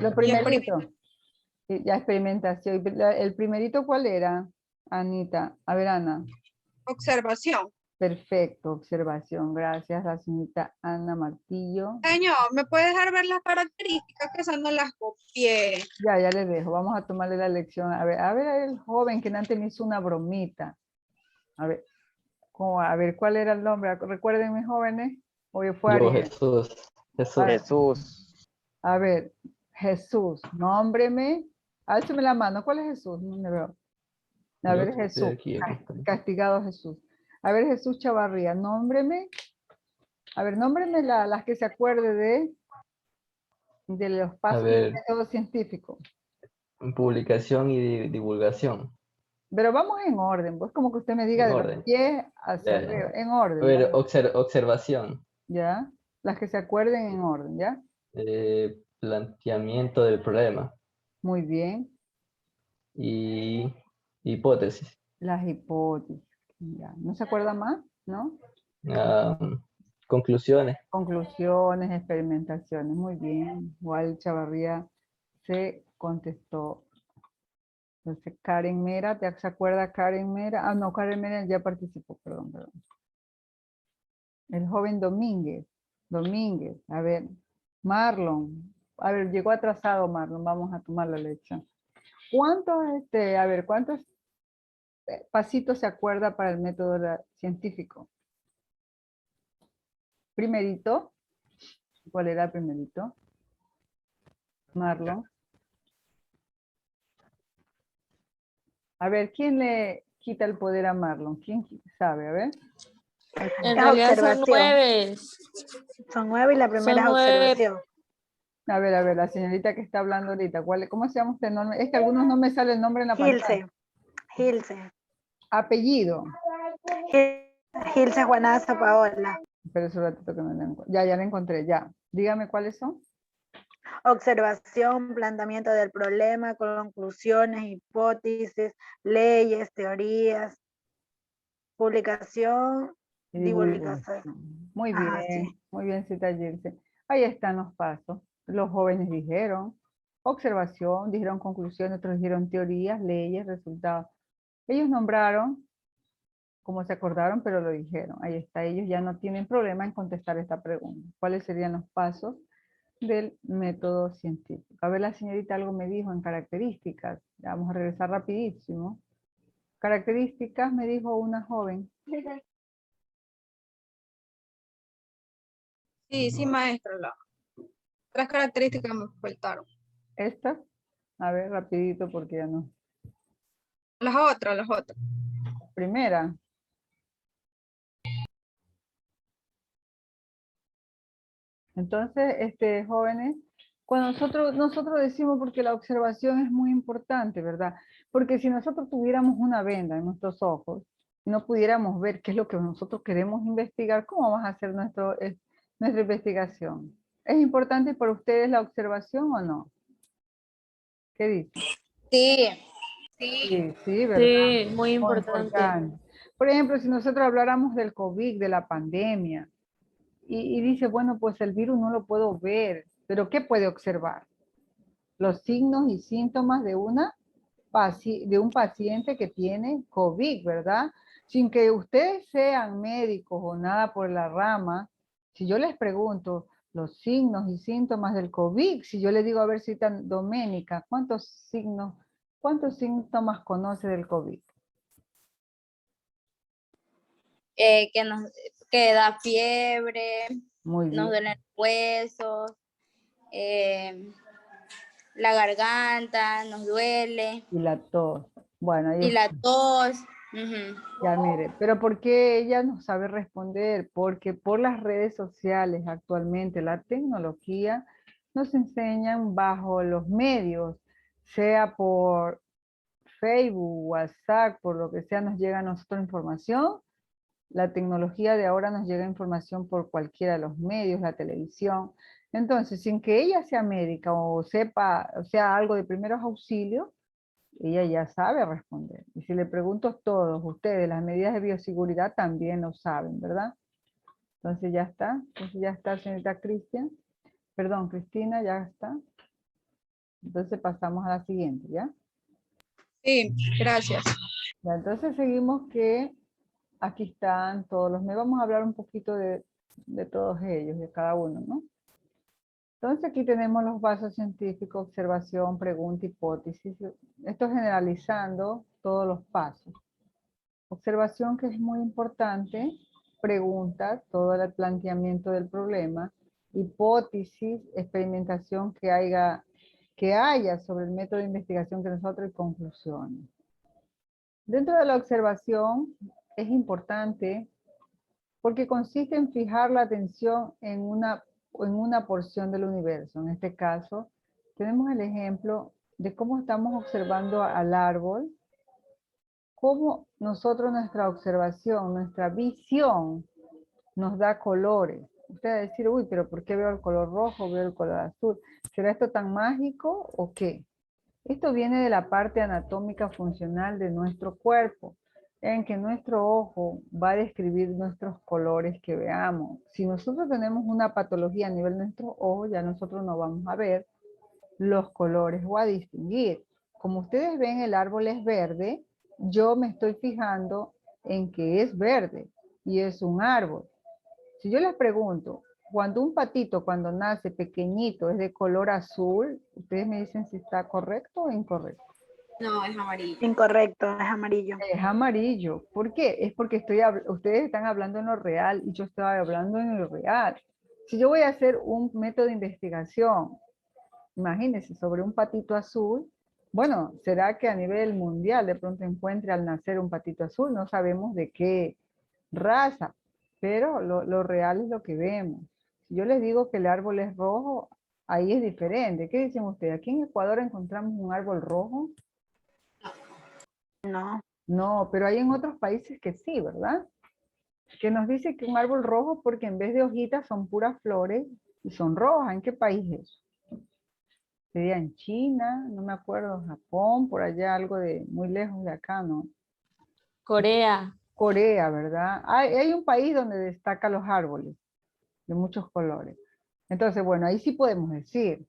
Lo
y
primerito. Sí, ya experimentación. ¿El primerito cuál era, Anita? A ver, Ana.
observación.
Perfecto, observación. Gracias, la señorita Ana Martillo.
Señor, ¿me puede dejar ver las características que esas no las copié?
Ya le dejo. Vamos a tomarle la lección. A ver el joven que antes me hizo una bromita. A ver, ¿cuál era el nombre? Recuerden, mis jóvenes. Hoy fue
Yo,
Ariel.
Jesús. Jesús.
Jesús.
A ver, Jesús, nómbreme. Álzame la mano. ¿Cuál es Jesús? No me veo. A
Yo
ver,
estoy
Jesús.
aquí estoy.
Castigado Jesús. A ver, Jesús Chavarría, nómbreme. A ver, nómbreme las que se acuerde de los
A
pasos del
ver,
método científico.
publicación y divulgación.
Pero vamos en orden, pues como que usted me diga
En
de los
orden.
pies hacia
Ya, ya.
arriba, en
A
orden.
ver,
vamos,
observación.
¿ya? Las que se acuerden en orden, ¿ya?
Planteamiento del problema.
Muy bien.
Y hipótesis.
Las hipótesis. Ya. ¿No se acuerda más? ¿No?
Ah, conclusiones.
Conclusiones, experimentaciones. Muy bien. Igual Chavarría se contestó. Entonces, Karen Mera, ¿te se acuerda Karen Mera? Ah, no, Karen Mera ya participó, perdón. El joven Domínguez. Domínguez, a ver. Marlon. A ver, llegó atrasado Marlon, vamos a tomar la lección. ¿Cuántos, cuántos pasitos se acuerda para el método científico? Primerito. ¿Cuál era el primerito? Marlon. A ver, ¿quién le quita el poder a Marlon? ¿Quién sabe? A ver.
En
Es
realidad son
observación.
9.
Son 9 y la primera es
9.
observación.
A ver, la señorita que está hablando ahorita. ¿Cómo se llama usted? Es que algunos no me sale el nombre en la pantalla.
Gilce.
Apellido.
Gilce Juanaza Paola.
Pero es un ratito que no la encuentro. Ya la encontré, ya. Dígame cuáles son.
Observación, planteamiento del problema, conclusiones, hipótesis, leyes, teorías, publicación, divulgación.
Muy
Ajá,
bien,
sí.
muy bien, cita Gilce. Ahí están los pasos. Los jóvenes dijeron observación, dijeron conclusión, otros dijeron teorías, leyes, resultados. Ellos nombraron como se acordaron, pero lo dijeron. Ahí está, ellos ya no tienen problema en contestar esta pregunta. ¿Cuáles serían los pasos del método científico? A ver, la señorita algo me dijo en características. Ya vamos a regresar rapidísimo. Características, me dijo una joven.
Sí, maestra. Las características me faltaron.
¿Estas? A ver, rapidito porque ya no.
Las otras.
Primera. Entonces, jóvenes, cuando nosotros decimos porque la observación es muy importante, ¿verdad? Porque si nosotros tuviéramos una venda en nuestros ojos y no pudiéramos ver qué es lo que nosotros queremos investigar, ¿cómo vamos a hacer nuestra investigación? ¿Es importante para ustedes la observación o no? ¿Qué dicen? Sí, ¿verdad?
Sí, muy importante.
Por ejemplo, si nosotros habláramos del COVID, de la pandemia, y dice, bueno, pues el virus no lo puedo ver, pero ¿qué puede observar? Los signos y síntomas de un paciente que tiene COVID, ¿verdad? Sin que ustedes sean médicos o nada por la rama, si yo les pregunto los signos y síntomas del COVID, si yo les digo, a ver si tan Doménica, ¿cuántos síntomas conoce del COVID?
Que nos que da fiebre,
Muy
nos
bien.
duelen los huesos, la garganta nos duele
Y la tos. Bueno, ahí
y la
está.
tos. Ujú.
Ya mire, pero ¿por qué ella no sabe responder? Porque por las redes sociales actualmente, la tecnología nos enseñan bajo los medios, sea por Facebook, WhatsApp, por lo que sea, nos llega a nosotros información. La tecnología de ahora nos llega información por cualquiera de los medios, la televisión. Entonces, sin que ella sea médica o sepa, o sea, algo de primeros auxilios, ella ya sabe responder. Y si le pregunto a todos ustedes, las medidas de bioseguridad también lo saben, ¿verdad? Entonces ya está. Entonces ya está, señorita Cristian. Perdón, Cristina, ya está. Entonces pasamos a la siguiente, ¿ya?
Sí, gracias.
Ya, entonces seguimos que aquí están todos los medios. Vamos a hablar un poquito de todos ellos, de cada uno, ¿no? Entonces aquí tenemos los pasos científicos, observación, pregunta, hipótesis. Esto generalizando todos los pasos. Observación, que es muy importante, pregunta, todo el planteamiento del problema, hipótesis, experimentación que haya sobre el método de investigación que nosotros y conclusiones. Dentro de la observación es importante porque consiste en fijar la atención en una porción del universo. En este caso, tenemos el ejemplo de cómo estamos observando al árbol, cómo nosotros, nuestra observación, nuestra visión nos da colores. Usted va a decir, uy, pero ¿por qué veo el color rojo, veo el color azul? ¿Será esto tan mágico o qué? Esto viene de la parte anatómica funcional de nuestro cuerpo, en que nuestro ojo va a describir nuestros colores que veamos. Si nosotros tenemos una patología a nivel de nuestro ojo, ya nosotros no vamos a ver los colores o a distinguir. Como ustedes ven, el árbol es verde, yo me estoy fijando en que es verde y es un árbol. Si yo les pregunto, cuando un patito cuando nace pequeñito es de color azul, ustedes me dicen si está correcto o incorrecto.
No, es amarillo.
Incorrecto, es amarillo.
Es amarillo. ¿Por qué? Es porque ustedes están hablando en lo real y yo estoy hablando en lo real. Si yo voy a hacer un método de investigación, imagínense, sobre un patito azul, bueno, será que a nivel mundial de pronto encuentre al nacer un patito azul, no sabemos de qué raza, pero lo real es lo que vemos. Si yo les digo que el árbol es rojo, ahí es diferente. ¿Qué dicen ustedes? ¿Aquí en Ecuador encontramos un árbol rojo?
No.
No, pero hay en otros países que sí, ¿verdad? Que nos dice que un árbol rojo porque en vez de hojitas son puras flores y son rojas. ¿En qué país es eso? Sería en China, no me acuerdo, Japón, por allá algo de muy lejos de acá, ¿no?
Corea.
Corea, ¿verdad? Hay un país donde destacan los árboles de muchos colores. Entonces, bueno, ahí sí podemos decir.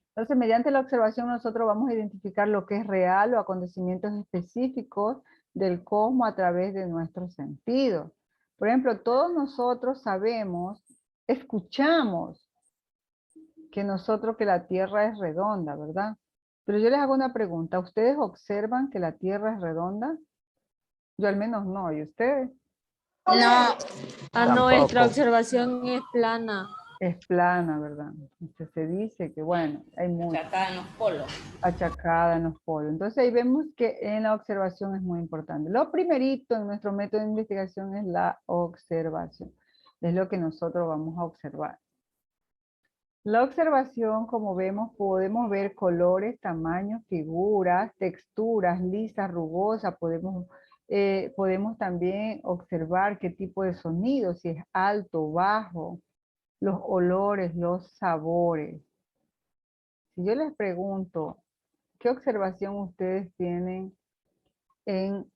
Entonces, mediante la observación nosotros vamos a identificar lo que es real o acontecimientos específicos del cosmos a través de nuestros sentidos. Por ejemplo, todos nosotros sabemos, escuchamos que la Tierra es redonda, ¿verdad? Pero yo les hago una pregunta. ¿Ustedes observan que la Tierra es redonda? Yo al menos no. ¿Y ustedes?
No,
Nuestra
Tampoco.
observación es plana.
Es plana, ¿verdad? Entonces se dice que, bueno, hay mucha
Acá en los polos.
achacada en los polos. Entonces ahí vemos que en la observación es muy importante. Lo primerito en nuestro método de investigación es la observación. Es lo que nosotros vamos a observar. La observación, como vemos, podemos ver colores, tamaños, figuras, texturas, lisas, rugosas. Podemos también observar qué tipo de sonido, si es alto, bajo, los olores, los sabores. Si yo les pregunto, ¿qué observación ustedes tienen en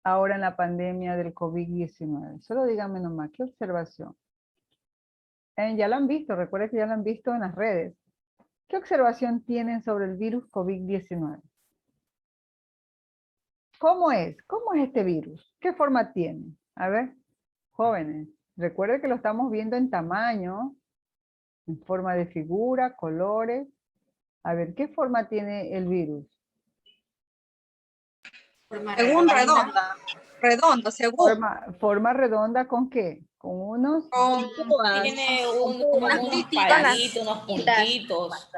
ahora en la pandemia del COVID-19? Solo díganme nomás, ¿qué observación? Ya lo han visto, recuerden que ya lo han visto en las redes. ¿Qué observación tienen sobre el virus COVID-19? ¿Cómo es? ¿Cómo es este virus? ¿Qué forma tiene? A ver, jóvenes, recuerden que lo estamos viendo en tamaño, en forma de figura, colores. A ver, ¿qué forma tiene el virus?
Según redonda. Redonda, según.
Forma redonda, ¿con qué? Con unos...
Tiene como
unas
unos
tititas.
palitos, unos puntitos.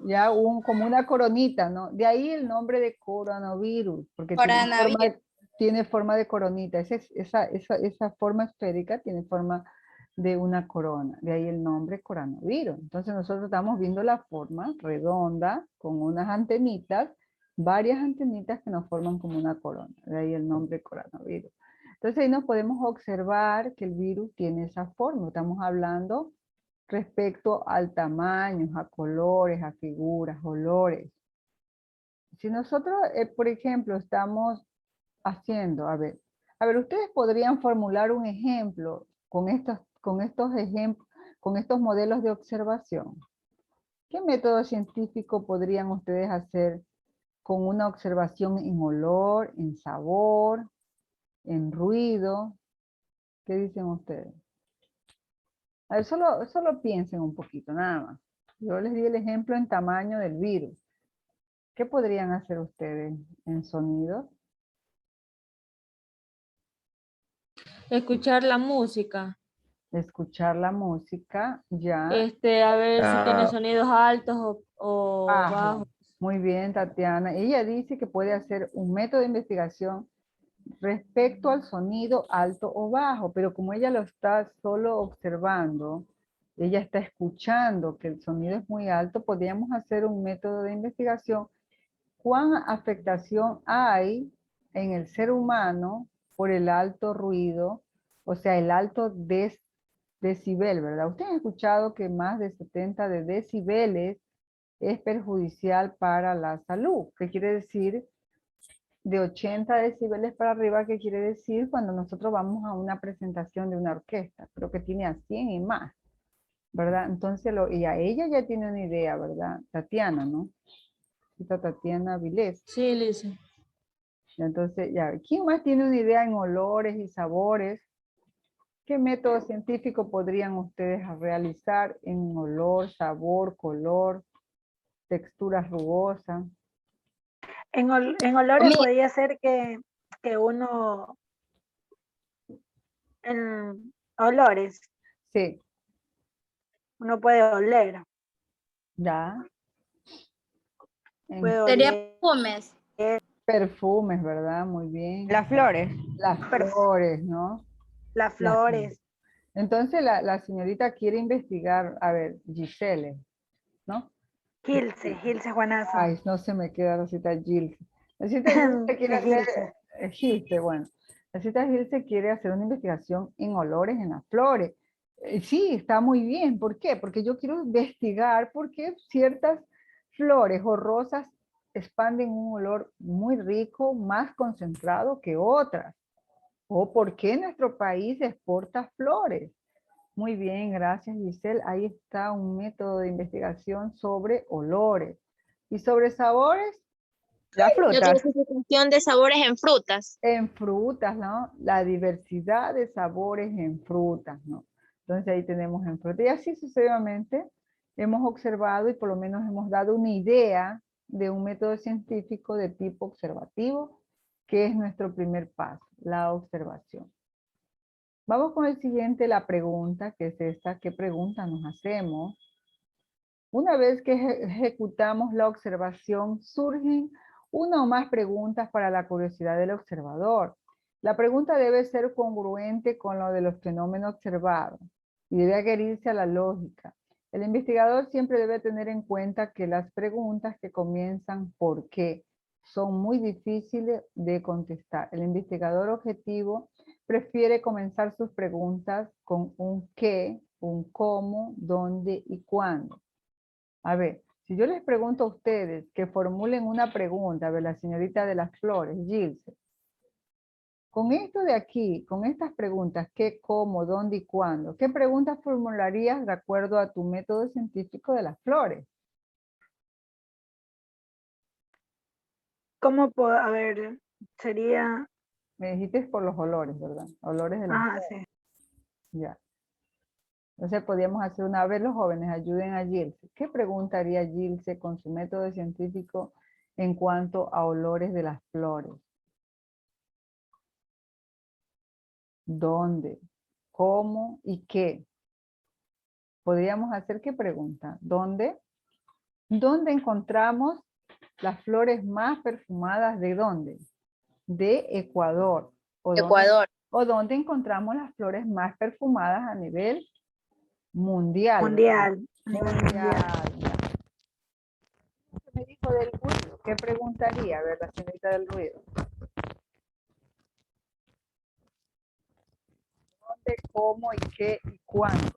Ya como una coronita, ¿no? De ahí el nombre de coronavirus, porque tiene forma de coronita. Esa forma esférica tiene forma de una corona. De ahí el nombre coronavirus. Entonces nosotros estamos viendo la forma redonda con unas antenitas, varias antenitas que nos forman como una corona. De ahí el nombre coronavirus. Entonces ahí nos podemos observar que el virus tiene esa forma. Estamos hablando respecto al tamaño, a colores, a figuras, olores. Si nosotros, por ejemplo, estamos haciendo, a ver, ustedes podrían formular un ejemplo con estos ejemplos, con estos modelos de observación. ¿Qué método científico podrían ustedes hacer con una observación en olor, en sabor, en ruido? ¿Qué dicen ustedes? A ver, solo piensen un poquito, nada más. Yo les di el ejemplo en tamaño del virus. ¿Qué podrían hacer ustedes en sonido?
Escuchar la música.
Escuchar la música, ya.
A ver si tiene sonidos altos o
Bajo.
bajos.
Muy bien, Tatiana. Ella dice que puede hacer un método de investigación respecto al sonido alto o bajo, pero como ella lo está solo observando, ella está escuchando que el sonido es muy alto, podríamos hacer un método de investigación. ¿Cuán afectación hay en el ser humano por el alto ruido? O sea, el alto decibel, ¿verdad? Ustedes han escuchado que más de 70 de decibeles es perjudicial para la salud. ¿Qué quiere decir? De 80 decibeles para arriba, ¿qué quiere decir? Cuando nosotros vamos a una presentación de una orquesta, pero que tiene a 100 y más, ¿verdad? Entonces, y a ella ya tiene una idea, ¿verdad? Tatiana, ¿no? Esta Tatiana Vilés.
Sí, Lisa.
Entonces, ya, ¿quién más tiene una idea en olores y sabores? ¿Qué método científico podrían ustedes realizar en olor, sabor, color, textura rugosa?
En olores podría ser que uno, en olores,
Sí.
uno puede oler.
Ya.
Sería perfumes.
Perfumes, ¿verdad? Muy bien.
Las flores.
Las flores, ¿no?
Las flores.
Entonces la señorita quiere investigar, a ver, Giselle, ¿no?
Gilce Juanazo.
Ay, no se me queda la cita Gilce. La cita Gilce quiere hacer, Gilce, bueno. La cita Gilce quiere hacer una investigación en olores en las flores. Sí, está muy bien. ¿Por qué? Porque yo quiero investigar por qué ciertas flores o rosas expanden un olor muy rico, más concentrado que otras. O por qué nuestro país exporta flores. Muy bien, gracias Giselle. Ahí está un método de investigación sobre olores. ¿Y sobre sabores?
Las frutas.
La clasificación de sabores en frutas.
En frutas, ¿no? La diversidad de sabores en frutas, ¿no? Entonces ahí tenemos en frutas. Y así sucesivamente hemos observado y por lo menos hemos dado una idea de un método científico de tipo observativo, que es nuestro primer paso, la observación. Vamos con el siguiente, la pregunta, que es esta. ¿Qué pregunta nos hacemos? Una vez que ejecutamos la observación, surgen una o más preguntas para la curiosidad del observador. La pregunta debe ser congruente con lo de los fenómenos observados y debe adherirse a la lógica. El investigador siempre debe tener en cuenta que las preguntas que comienzan ¿por qué? Son muy difíciles de contestar. El investigador objetivo prefiere comenzar sus preguntas con un qué, un cómo, dónde y cuándo. A ver, si yo les pregunto a ustedes que formulen una pregunta, a ver, la señorita de las flores, Gilce, Con esto de aquí, con estas preguntas, qué, cómo, dónde y cuándo, ¿qué preguntas formularías de acuerdo a tu método científico de las flores?
¿Cómo puedo, a ver, sería,
Me dijiste por los olores, ¿verdad? Olores de las
ajá,
flores.
sí.
Ya. Entonces podríamos hacer una vez los jóvenes, ayuden a Gilce. ¿Qué preguntaría Gilce con su método científico en cuanto a olores de las flores? ¿Dónde? ¿Cómo? ¿Y qué? Podríamos hacer qué pregunta. ¿Dónde? ¿Dónde encontramos las flores más perfumadas? ¿De dónde? De Ecuador.
Ecuador.
¿O dónde encontramos las flores más perfumadas a nivel mundial?
Mundial.
Mundial. ¿Qué me dijo del ruido? ¿Qué preguntaría? A ver, la señorita del ruido. ¿Dónde, cómo y qué y cuándo?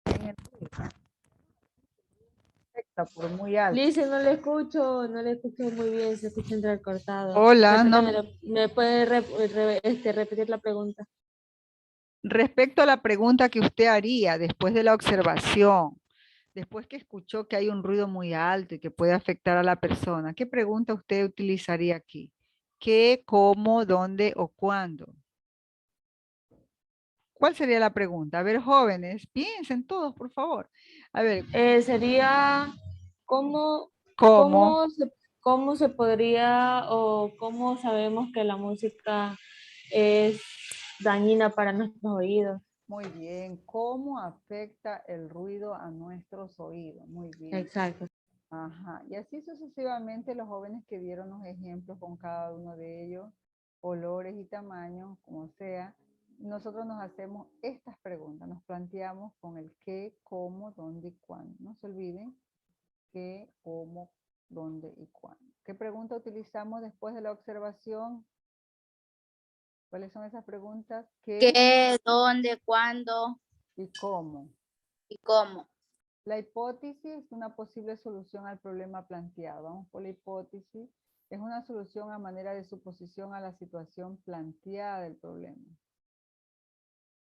En el ruido. Afecta por muy alto.
Lice, no le escucho muy bien, se escucha entrecortado.
Hola, no.
¿Me puede repetir la pregunta?
Respecto a la pregunta que usted haría después de la observación, después que escuchó que hay un ruido muy alto y que puede afectar a la persona, ¿qué pregunta usted utilizaría aquí? ¿Qué, cómo, dónde o cuándo? ¿Cuál sería la pregunta? A ver, jóvenes, piensen todos, por favor. A ver.
Sería,
¿Cómo?
¿cómo se podría o cómo sabemos que la música es dañina para nuestros oídos?
Muy bien. ¿Cómo afecta el ruido a nuestros oídos? Muy bien.
Exacto.
Ajá. Y así sucesivamente los jóvenes que dieron los ejemplos con cada uno de ellos, olores y tamaños, como sea, nosotros nos hacemos estas preguntas, nos planteamos con el qué, cómo, dónde y cuándo. No se olviden qué, cómo, dónde y cuándo. ¿Qué pregunta utilizamos después de la observación? ¿Cuáles son esas preguntas?
¿Qué, dónde, cuándo
y cómo?
y cómo?
La hipótesis es una posible solución al problema planteado. Vamos por la hipótesis. Es una solución a manera de suposición a la situación planteada del problema.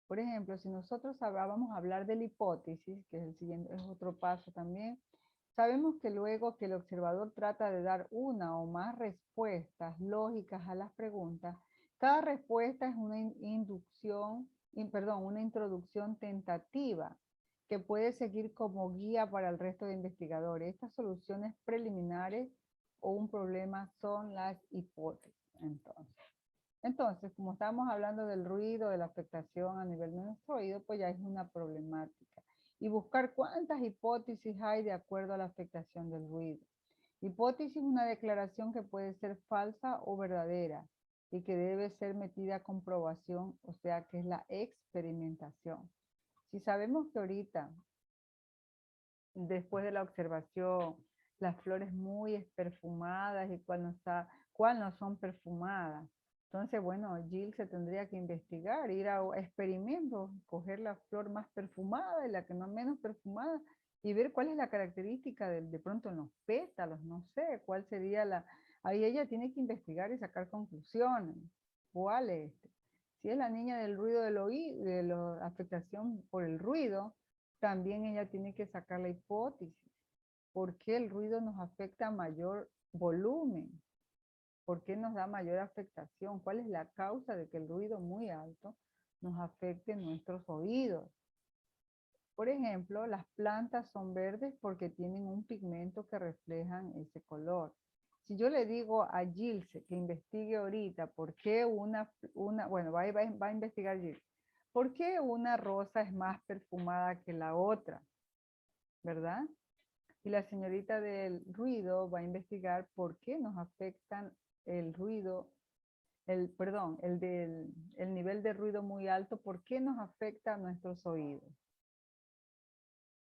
Por ejemplo, si nosotros vamos a hablar de la hipótesis, que es el siguiente, es otro paso también, sabemos que luego que el observador trata de dar una o más respuestas lógicas a las preguntas, cada respuesta es una una introducción tentativa que puede seguir como guía para el resto de investigadores. Estas soluciones preliminares o un problema son las hipótesis. Entonces, como estamos hablando del ruido, de la afectación a nivel de nuestro oído, pues ya es una problemática. Y buscar cuántas hipótesis hay de acuerdo a la afectación del ruido. Hipótesis es una declaración que puede ser falsa o verdadera y que debe ser metida a comprobación, o sea que es la experimentación. Si sabemos que ahorita, después de la observación, las flores muy perfumadas y cuál no son perfumadas, entonces, bueno, Jill se tendría que investigar, ir a experimentos, coger la flor más perfumada y la que no menos perfumada y ver cuál es la característica de pronto en los pétalos, no sé, cuál sería ahí ella tiene que investigar y sacar conclusiones. ¿Cuál es este? Si es la niña del ruido del oído, de la afectación por el ruido, también ella tiene que sacar la hipótesis. ¿Por qué el ruido nos afecta a mayor volumen? ¿Por qué nos da mayor afectación? ¿Cuál es la causa de que el ruido muy alto nos afecte nuestros oídos? Por ejemplo, las plantas son verdes porque tienen un pigmento que reflejan ese color. Si yo le digo a Gilce que investigue ahorita por qué bueno, va a investigar Gilce, ¿por qué una rosa es más perfumada que la otra? ¿Verdad? Y la señorita del ruido va a investigar por qué nos afectan el ruido, el nivel de ruido muy alto, por qué nos afecta a nuestros oídos.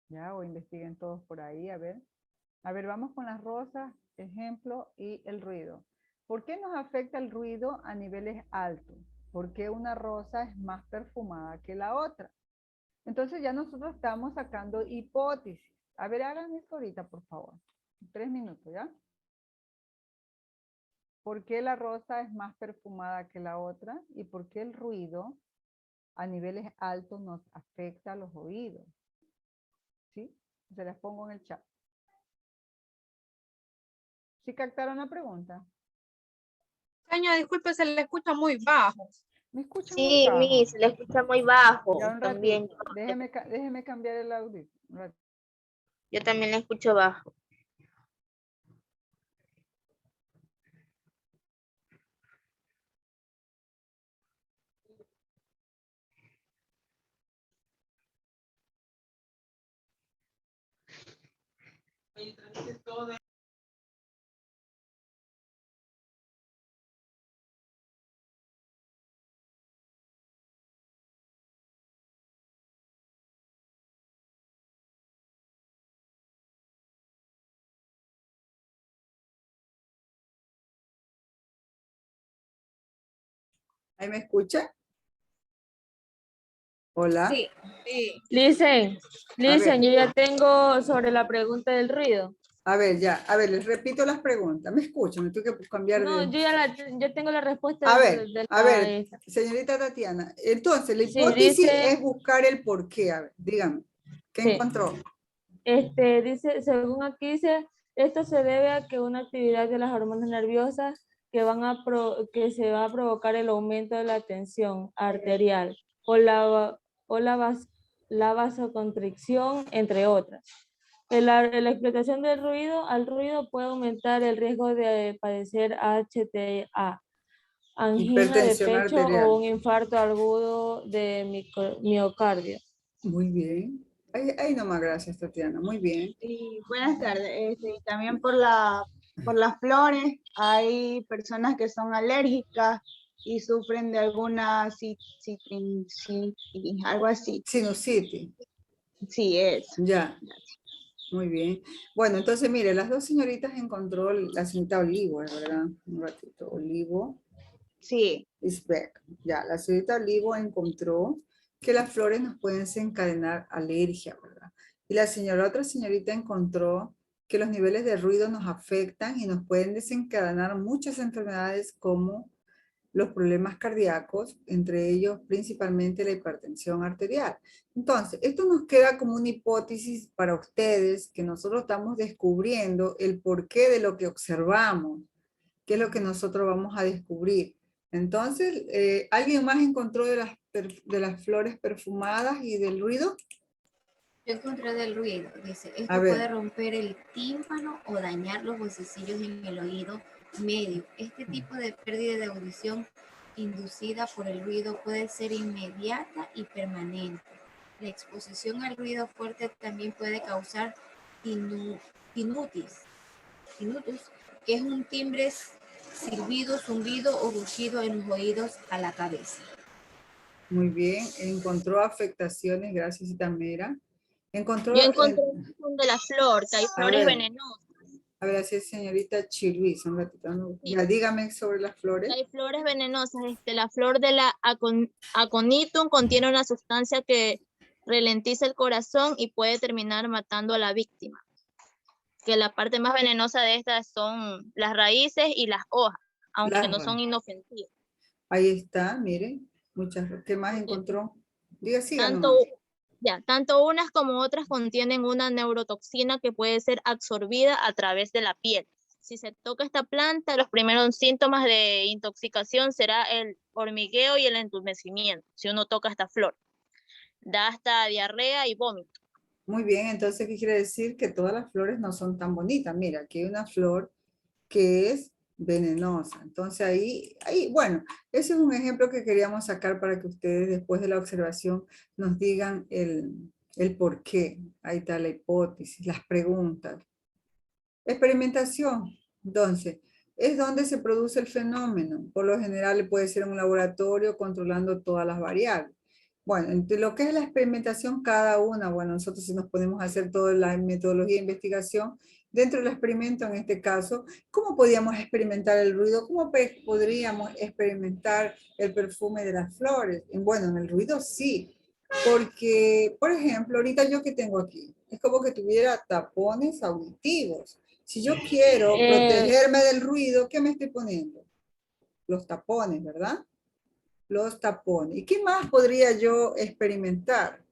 Ya, o investiguen todos por ahí, a ver. A ver, vamos con las rosas, ejemplo, y el ruido. ¿Por qué nos afecta el ruido a niveles altos? ¿Por qué una rosa es más perfumada que la otra? Entonces ya nosotros estamos sacando hipótesis. A ver, hagan esto ahorita, por favor. 3 minutos, ¿ya? ¿por qué la rosa es más perfumada que la otra? ¿Y por qué el ruido a niveles altos nos afecta a los oídos? ¿Sí? Se las pongo en el chat. ¿Sí captaron la pregunta?
Señora, disculpe, se le escucha muy bajo.
¿Me escuchan muy
Sí,
bajo?
Miss, le escucha muy bajo.
Ya un
También
ratito. Déjeme cambiar el audio. Un ratito.
yo también le escucho bajo.
¿Ahí me escucha? Hola.
Sí.
Listen,
ver.
yo ya tengo sobre la pregunta del ruido.
A ver, ya. A ver, les repito las preguntas. ¿Me escuchan? Me tengo que cambiar
No,
de...
yo tengo la respuesta
A ver,
la esta.
señorita Tatiana. Entonces, la
Sí,
hipótesis
dice-
es buscar el por qué. A ver, dígame. ¿Qué
Sí.
encontró?
Dice, según aquí dice, esto se debe a que una actividad de las hormonas nerviosas que se va a provocar el aumento de la tensión arterial o la vasoconstricción, entre otras. La explotación del ruido al ruido puede aumentar el riesgo de padecer HTA, angina de
Hipertensión
pecho
arterial.
o un infarto agudo de miocardio.
Muy bien. Ahí nomás, gracias, Tatiana. Muy bien.
Y buenas tardes. También por las flores hay personas que son alérgicas y sufren de alguna algo así.
Sinusitis.
Sí, es.
Ya. Muy bien. Bueno, entonces, mire, las dos señoritas encontró la señorita Olivo, ¿verdad? Un ratito. Olivo.
Sí.
Is back. Ya, la señorita Olivo encontró que las flores nos pueden desencadenar alergia, ¿verdad? Y otra señorita encontró que los niveles de ruido nos afectan y nos pueden desencadenar muchas enfermedades como los problemas cardíacos, entre ellos principalmente la hipertensión arterial. Entonces, esto nos queda como una hipótesis para ustedes, que nosotros estamos descubriendo el porqué de lo que observamos, qué es lo que nosotros vamos a descubrir. Entonces, ¿alguien más encontró de las flores perfumadas y del ruido?
Yo encontré del ruido. Dice, esto
A ver.
puede romper el tímpano o dañar los huesecillos en el oído medio. Este tipo de pérdida de audición inducida por el ruido puede ser inmediata y permanente. La exposición al ruido fuerte también puede causar tinnitus, que es un timbre, silbido, zumbido o rugido en los oídos a la cabeza.
Muy bien, encontró afectaciones, gracias, Itamera.
Yo encontré de la flor, que hay flores venenosas.
A ver, así es, señorita Chiluis, un ratito. Ya, dígame sobre las flores.
Hay flores venenosas. La flor de la aconitum contiene una sustancia que ralentiza el corazón y puede terminar matando a la víctima. Que la parte más venenosa de estas son las raíces y las hojas, aunque no son inofensivas.
Ahí está, miren. ¿Qué más encontró? Diga, siga
Tanto unas como otras contienen una neurotoxina que puede ser absorbida a través de la piel. Si se toca esta planta, los primeros síntomas de intoxicación será el hormigueo y el entumecimiento, si uno toca esta flor. Da hasta diarrea y vómito.
Muy bien, entonces, ¿qué quiere decir? Que todas las flores no son tan bonitas. Mira, aquí hay una flor que es venenosa. Entonces ahí, bueno, ese es un ejemplo que queríamos sacar para que ustedes después de la observación nos digan el por qué. Ahí está la hipótesis, las preguntas. Experimentación. Entonces, es donde se produce el fenómeno. Por lo general puede ser en un laboratorio controlando todas las variables. Bueno, entre lo que es la experimentación, cada una, bueno, nosotros si nos podemos hacer toda la metodología de investigación, dentro del experimento, en este caso, ¿cómo podíamos experimentar el ruido? ¿Cómo podríamos experimentar el perfume de las flores? Bueno, en el ruido sí, porque, por ejemplo, ahorita yo que tengo aquí, es como que tuviera tapones auditivos. Si yo quiero protegerme del ruido, ¿qué me estoy poniendo? Los tapones, ¿verdad? Los tapones. ¿Y qué más podría yo experimentar?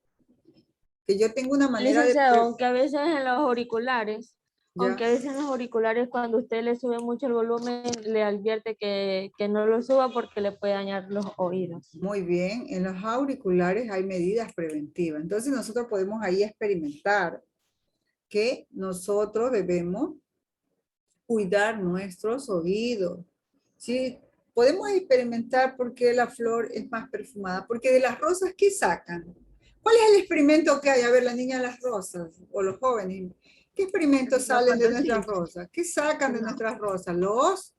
Que yo tengo una manera
Licenciado, aunque a veces en los auriculares,
Ya.
aunque a veces en los auriculares cuando usted le sube mucho el volumen, le advierte que no lo suba porque le puede dañar los oídos.
Muy bien, en los auriculares hay medidas preventivas. Entonces nosotros podemos ahí experimentar que nosotros debemos cuidar nuestros oídos. ¿Sí? Podemos experimentar por qué la flor es más perfumada, porque de las rosas, ¿qué sacan? ¿Cuál es el experimento que hay? A ver, la niña de las rosas, o los jóvenes, ¿qué experimentos salen de nuestras rosas? ¿Qué sacan de nuestras rosas? Los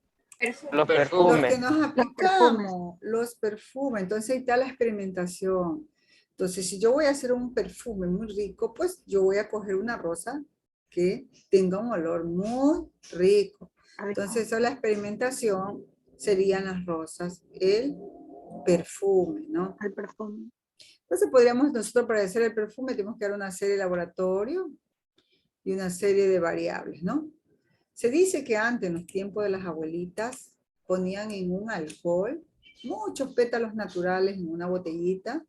perfumes.
que nos aplicamos, los perfumes. Entonces ahí está la experimentación. Entonces, si yo voy a hacer un perfume muy rico, pues yo voy a coger una rosa que tenga un olor muy rico. Entonces, eso, la experimentación serían las rosas, el perfume, ¿no?
El perfume.
Entonces, podríamos nosotros, para hacer el perfume, tenemos que dar una serie de laboratorio y una serie de variables, ¿no? Se dice que antes, en los tiempos de las abuelitas, ponían en un alcohol muchos pétalos naturales en una botellita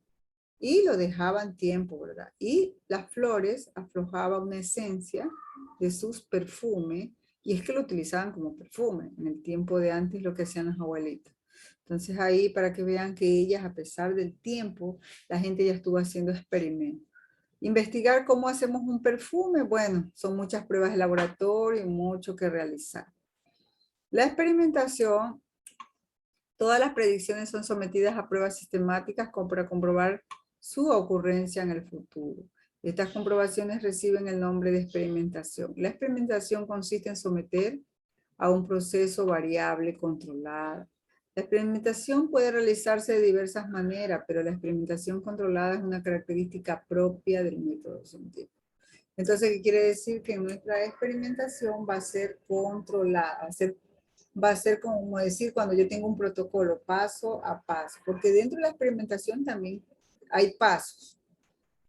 y lo dejaban tiempo, ¿verdad? Y las flores aflojaban una esencia de sus perfumes, y es que lo utilizaban como perfume en el tiempo de antes, lo que hacían las abuelitas. Entonces ahí, para que vean que ellas, a pesar del tiempo, la gente ya estuvo haciendo experimentos. Investigar cómo hacemos un perfume, bueno, son muchas pruebas de laboratorio y mucho que realizar. La experimentación, todas las predicciones son sometidas a pruebas sistemáticas para comprobar su ocurrencia en el futuro. Estas comprobaciones reciben el nombre de experimentación. La experimentación consiste en someter a un proceso variable controlado. La experimentación puede realizarse de diversas maneras, pero la experimentación controlada es una característica propia del método científico. Entonces, ¿qué quiere decir? Que nuestra experimentación va a ser controlada, va a ser como decir cuando yo tengo un protocolo paso a paso, porque dentro de la experimentación también hay pasos.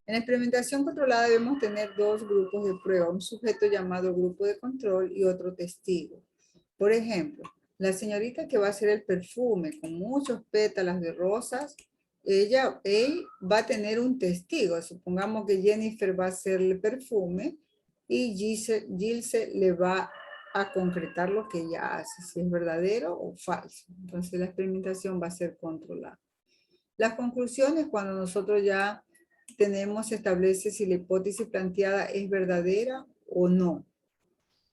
En la experimentación controlada debemos tener dos grupos de prueba, un sujeto llamado grupo de control y otro testigo. Por ejemplo, la señorita que va a hacer el perfume con muchos pétalos de rosas, ella va a tener un testigo. Supongamos que Jennifer va a hacer el perfume y Gilse le va a concretar lo que ella hace, si es verdadero o falso. Entonces la experimentación va a ser controlada. Las conclusiones, cuando nosotros ya tenemos, establece si la hipótesis planteada es verdadera o no.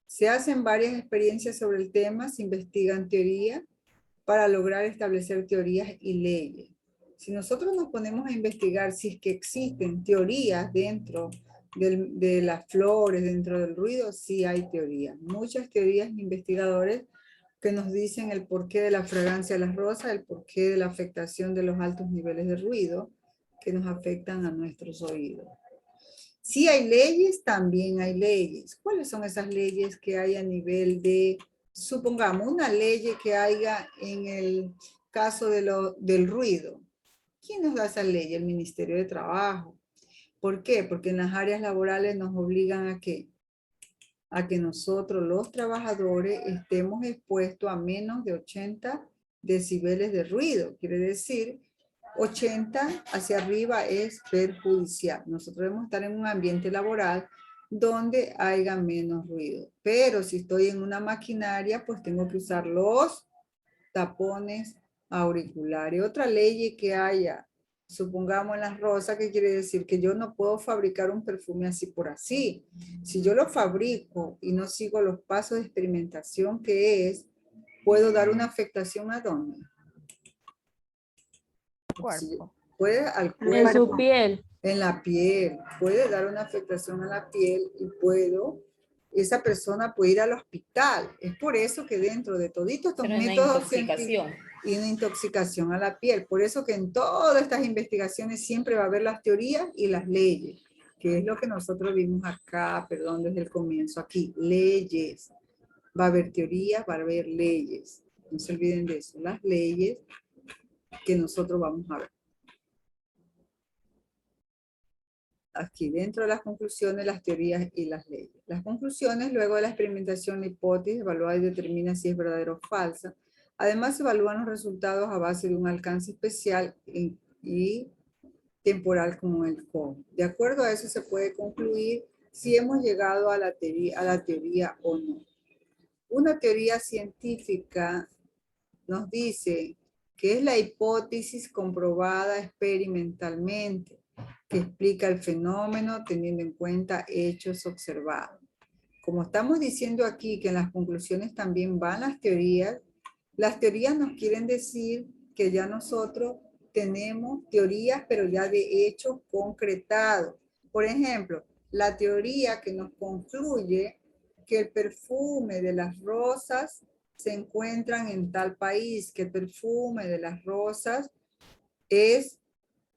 Se hacen varias experiencias sobre el tema, se investigan teorías para lograr establecer teorías y leyes. Si nosotros nos ponemos a investigar si es que existen teorías dentro de las flores, dentro del ruido, sí hay teorías. Muchas teorías de investigadores que nos dicen el porqué de la fragancia de las rosas, el porqué de la afectación de los altos niveles de ruido que nos afectan a nuestros oídos. Si hay leyes, también hay leyes. ¿Cuáles son esas leyes que hay a nivel de, supongamos, una ley que haya en el caso del ruido? ¿Quién nos da esa ley? El Ministerio de Trabajo. ¿Por qué? Porque en las áreas laborales nos obligan a ¿qué? A que nosotros, los trabajadores, estemos expuestos a menos de 80 decibeles de ruido. Quiere decir, 80 hacia arriba es perjudicial. Nosotros debemos estar en un ambiente laboral donde haya menos ruido. Pero si estoy en una maquinaria, pues tengo que usar los tapones auriculares. Otra ley que haya, supongamos en las rosas, que quiere decir que yo no puedo fabricar un perfume así por así. Si yo lo fabrico y no sigo los pasos de experimentación que es, puedo dar una afectación ¿a dónde?
Cuerpo.
Puede al cuerpo.
En su piel.
En la piel. Puede dar una afectación a la piel y esa persona puede ir al hospital. Es por eso que dentro de toditos estos métodos científicos y una intoxicación a la piel. Por eso que en todas estas investigaciones siempre va a haber las teorías y las leyes, que es lo que nosotros vimos acá, perdón, desde el comienzo aquí. Leyes. Va a haber teorías, va a haber leyes. No se olviden de eso. Las leyes que nosotros vamos a ver. aquí dentro de las conclusiones, las teorías y las leyes. Las conclusiones, luego de la experimentación, la hipótesis, evalúa y determina si es verdadera o falsa. Además, se evalúan los resultados a base de un alcance especial y temporal como el cómo. De acuerdo a eso se puede concluir si hemos llegado a la teoría o no. Una teoría científica nos dice que es la hipótesis comprobada experimentalmente, que explica el fenómeno teniendo en cuenta hechos observados. Como estamos diciendo aquí que en las conclusiones también van las teorías nos quieren decir que ya nosotros tenemos teorías, pero ya de hechos concretados. Por ejemplo, la teoría que nos concluye que el perfume de las rosas se encuentran en tal país, que el perfume de las rosas es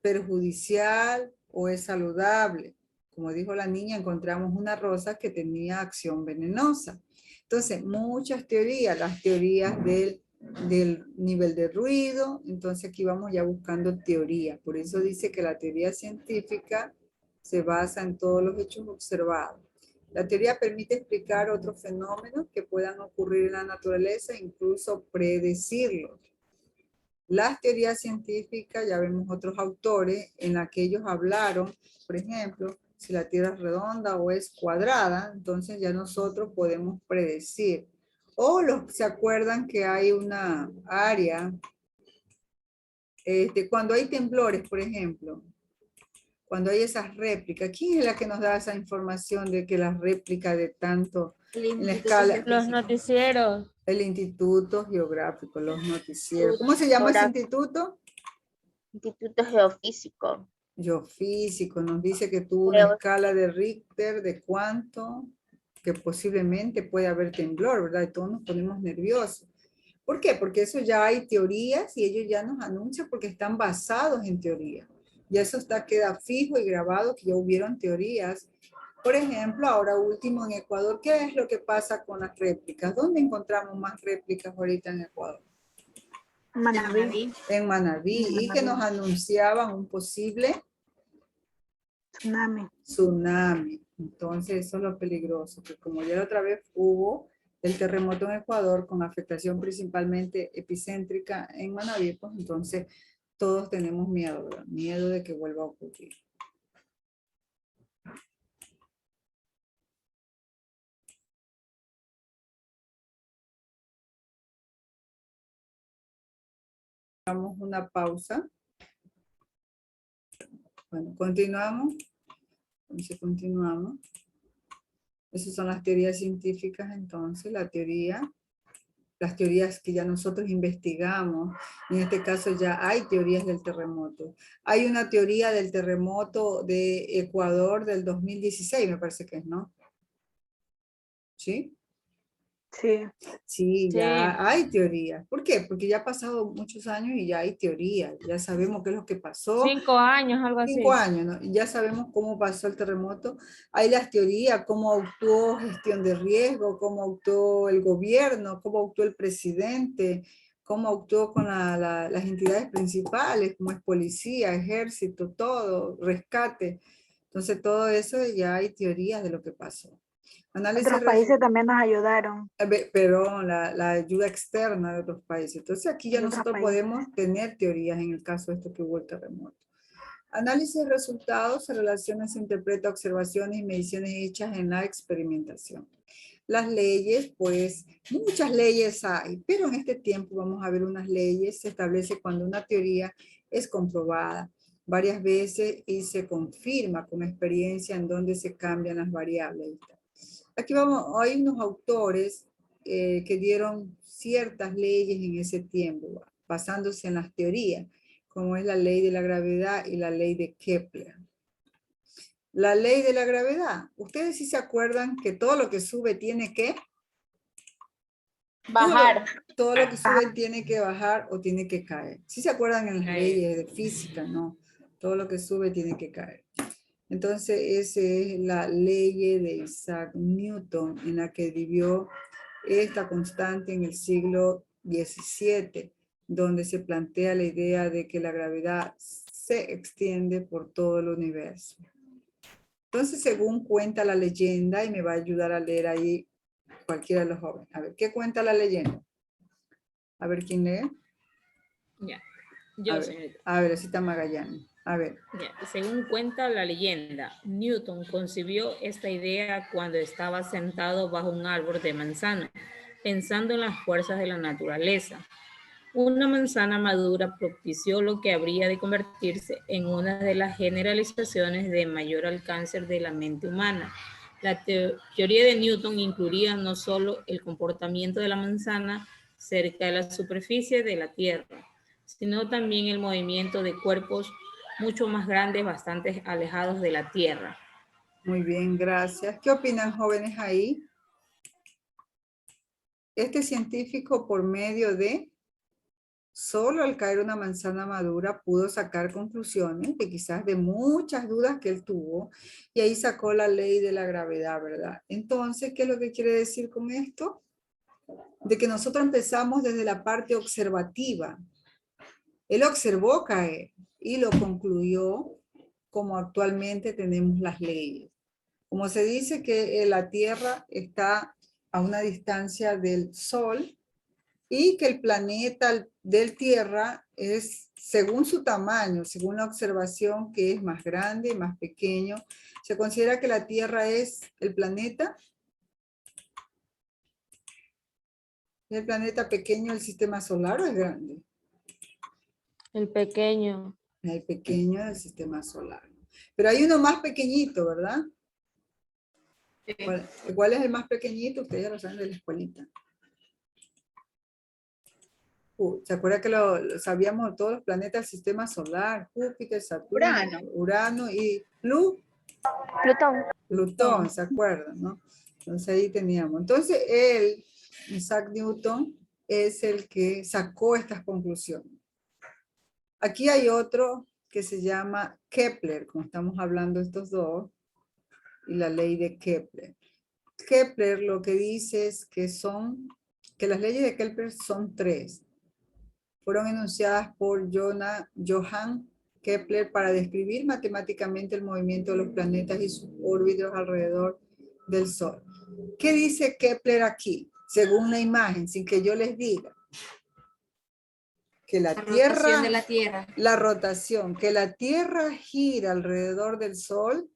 perjudicial o es saludable. Como dijo la niña, encontramos una rosa que tenía acción venenosa. Entonces, muchas teorías, las teorías del nivel de ruido, entonces aquí vamos ya buscando teoría. Por eso dice que la teoría científica se basa en todos los hechos observados. La teoría permite explicar otros fenómenos que puedan ocurrir en la naturaleza e incluso predecirlos. Las teorías científicas, ya vemos otros autores en la que ellos hablaron, por ejemplo, si la Tierra es redonda o es cuadrada, entonces ya nosotros podemos predecir. O se acuerdan que hay una área, cuando hay temblores, por ejemplo, cuando hay esas réplicas, ¿quién es la que nos da esa información de que las réplicas de tanto en la escala?
Los noticieros.
El Instituto Geográfico, los noticieros. ¿Cómo se llama ese instituto?
Instituto Geofísico.
Geofísico, nos dice que tuvo una escala de Richter de cuánto, que posiblemente puede haber temblor, ¿verdad? Y todos nos ponemos nerviosos. ¿Por qué? Porque eso ya hay teorías y ellos ya nos anuncian porque están basados en teoría. Y eso queda fijo y grabado que ya hubieron teorías. Por ejemplo, ahora último en Ecuador, ¿qué es lo que pasa con las réplicas? ¿Dónde encontramos más réplicas ahorita en Ecuador?
Manabí.
En Manabí. Y que nos anunciaban un posible tsunami. Entonces eso es lo peligroso, que como ya la otra vez hubo el terremoto en Ecuador con afectación principalmente epicéntrica en Manabí, pues entonces todos tenemos miedo, ¿verdad? Miedo de que vuelva a ocurrir. Damos una pausa. Bueno, continuamos. Entonces continuamos. Esas son las teorías científicas, entonces, las teorías que ya nosotros investigamos. En este caso ya hay teorías del terremoto. Hay una teoría del terremoto de Ecuador del 2016, me parece que es, ¿no? ¿Sí?
Sí.
Sí, ya hay teorías. ¿Por qué? Porque ya ha pasado muchos años y ya hay teorías. Ya sabemos qué es lo que pasó.
5 años, algo así.
5 años, ¿no? Y ya sabemos cómo pasó el terremoto. Hay las teorías, cómo actuó gestión de riesgo, cómo actuó el gobierno, cómo actuó el presidente, cómo actuó con las entidades principales, como es policía, ejército, todo, rescate. Entonces todo eso ya hay teorías de lo que pasó.
Otros países también nos ayudaron.
Pero la ayuda externa de otros países. Entonces aquí ya nosotros podemos tener teorías en el caso de esto que hubo el terremoto. Análisis de resultados, se relaciona, se interpreta observaciones y mediciones hechas en la experimentación. Las leyes, pues muchas leyes hay, pero en este tiempo vamos a ver unas leyes. Se establece cuando una teoría es comprobada varias veces y se confirma con experiencia en donde se cambian las variables. Aquí hay unos autores que dieron ciertas leyes en ese tiempo, basándose en las teorías, como es la ley de la gravedad y la ley de Kepler. La ley de la gravedad, ¿ustedes sí se acuerdan que todo lo que sube tiene que
bajar?
Todo lo que sube tiene que bajar o tiene que caer. ¿Sí se acuerdan en las leyes de física? No, todo lo que sube tiene que caer. Entonces, esa es la ley de Isaac Newton, en la que vivió esta constante en el siglo XVII, donde se plantea la idea de que la gravedad se extiende por todo el universo. Entonces, según cuenta la leyenda, y me va a ayudar a leer ahí cualquiera de los jóvenes. A ver, ¿qué cuenta la leyenda? A ver, ¿quién lee?
Ya. Yo, señorita.
A ver, así está Magallanes. A ver.
Ya, según cuenta la leyenda, Newton concibió esta idea cuando estaba sentado bajo un árbol de manzana, pensando en las fuerzas de la naturaleza. Una manzana madura propició lo que habría de convertirse en una de las generalizaciones de mayor alcance de la mente humana. La teoría de Newton incluía no solo el comportamiento de la manzana cerca de la superficie de la Tierra, sino también el movimiento de cuerpos mucho más grandes, bastante alejados de la Tierra.
Muy bien, gracias. ¿Qué opinan, jóvenes, ahí? Este científico, por medio de solo al caer una manzana madura, pudo sacar conclusiones de quizás de muchas dudas que él tuvo, y ahí sacó la ley de la gravedad, ¿verdad? Entonces, ¿qué es lo que quiere decir con esto? De que nosotros empezamos desde la parte observativa. Él observó caer y lo concluyó como actualmente tenemos las leyes. Como se dice que la Tierra está a una distancia del Sol y que el planeta del Tierra es, según su tamaño, según la observación, que es más grande, más pequeño, se considera que la Tierra es el planeta pequeño del sistema solar, ¿o es grande?
El pequeño.
El pequeño del sistema solar. Pero hay uno más pequeñito, ¿verdad? ¿Cuál es el más pequeñito? Ustedes ya lo saben de la escuelita. ¿Se acuerda que lo sabíamos todos los planetas del sistema solar? Júpiter, Saturno, Urano y Plutón, ¿se acuerdan? ¿No? Entonces ahí teníamos. Entonces él, Isaac Newton, es el que sacó estas conclusiones. Aquí hay otro que se llama Kepler, como estamos hablando estos dos, y la ley de Kepler. Kepler lo que dice es que las leyes de Kepler son 3. Fueron enunciadas por Johann Kepler para describir matemáticamente el movimiento de los planetas y sus órbitas alrededor del Sol. ¿Qué dice Kepler aquí? Según la imagen, sin que yo les diga. Que la
rotación de la Tierra.
La rotación, que la Tierra gira alrededor del Sol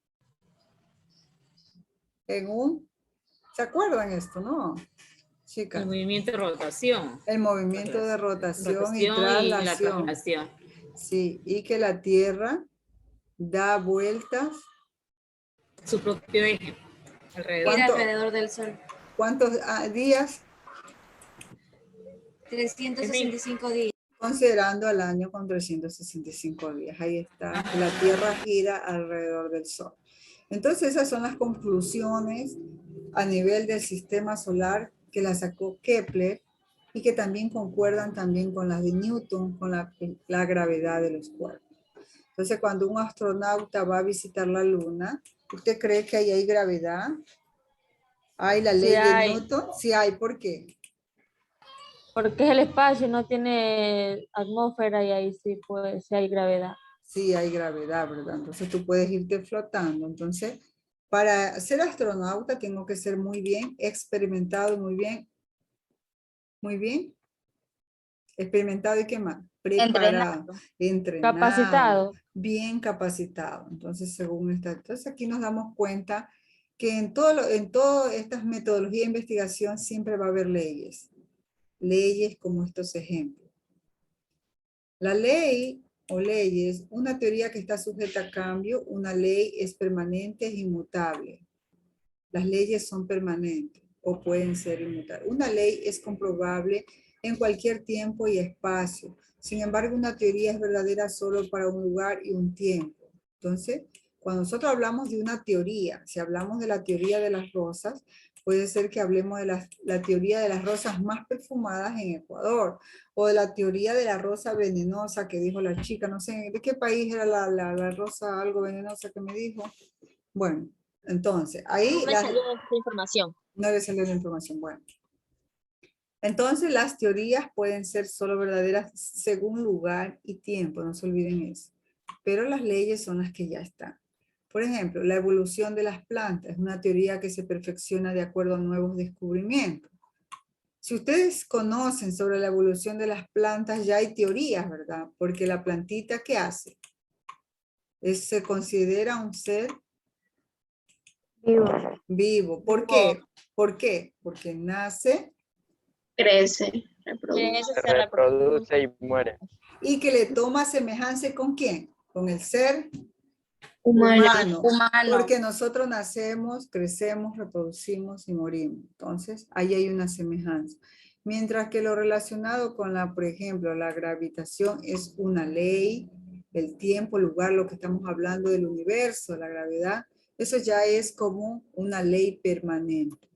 en un... ¿Se acuerdan esto, no? Chicas.
El movimiento de rotación.
El movimiento de rotación y traslación.
La traslación.
Sí, y que la Tierra da vueltas.
Su propio eje.
Alrededor del Sol.
¿Cuántos días?
365 días.
Considerando al año con 365 días. Ahí está. La Tierra gira alrededor del Sol. Entonces esas son las conclusiones a nivel del sistema solar que la sacó Kepler y que también concuerdan también con las de Newton, con la gravedad de los cuerpos. Entonces cuando un astronauta va a visitar la Luna, ¿usted cree que ahí hay gravedad? ¿Hay la ley de Newton? Sí hay, ¿por qué?
Porque es el espacio, no tiene atmósfera y ahí sí, pues, sí hay gravedad.
Sí hay gravedad, ¿verdad? Entonces tú puedes irte flotando. Entonces, para ser astronauta tengo que ser muy bien experimentado, muy bien experimentado y qué más, preparado, entrenado,
capacitado,
bien capacitado. Entonces, según entonces aquí nos damos cuenta que en todas estas metodologías de investigación siempre va a haber leyes como estos ejemplos. La ley o leyes, una teoría que está sujeta a cambio, una ley es permanente, es inmutable. Las leyes son permanentes o pueden ser inmutables. Una ley es comprobable en cualquier tiempo y espacio. Sin embargo, una teoría es verdadera solo para un lugar y un tiempo. Entonces, cuando nosotros hablamos de una teoría, si hablamos de la teoría de las rosas, puede ser que hablemos de la teoría de las rosas más perfumadas en Ecuador, o de la teoría de la rosa venenosa que dijo la chica, no sé, ¿de qué país era la rosa algo venenosa que me dijo? Bueno, entonces, ahí...
No me salió esta información.
No le salió la información, bueno. Entonces, las teorías pueden ser solo verdaderas según lugar y tiempo, no se olviden eso. Pero las leyes son las que ya están. Por ejemplo, la evolución de las plantas es una teoría que se perfecciona de acuerdo a nuevos descubrimientos. Si ustedes conocen sobre la evolución de las plantas, ya hay teorías, ¿verdad? Porque la plantita, ¿qué hace? Se considera un ser
Vivo.
vivo. ¿Por qué? ¿Por qué? Porque nace
Crece,
En
reproduce.
eso
Se
se reproduce.
reproduce y muere.
y que le toma semejanza ¿con quién? Con el ser
Humano.
humano. Porque nosotros nacemos, crecemos, reproducimos y morimos. Entonces, ahí hay una semejanza. Mientras que lo relacionado con la, por ejemplo, la gravitación es una ley, el tiempo, el lugar, lo que estamos hablando del universo, la gravedad, eso ya es como una ley permanente.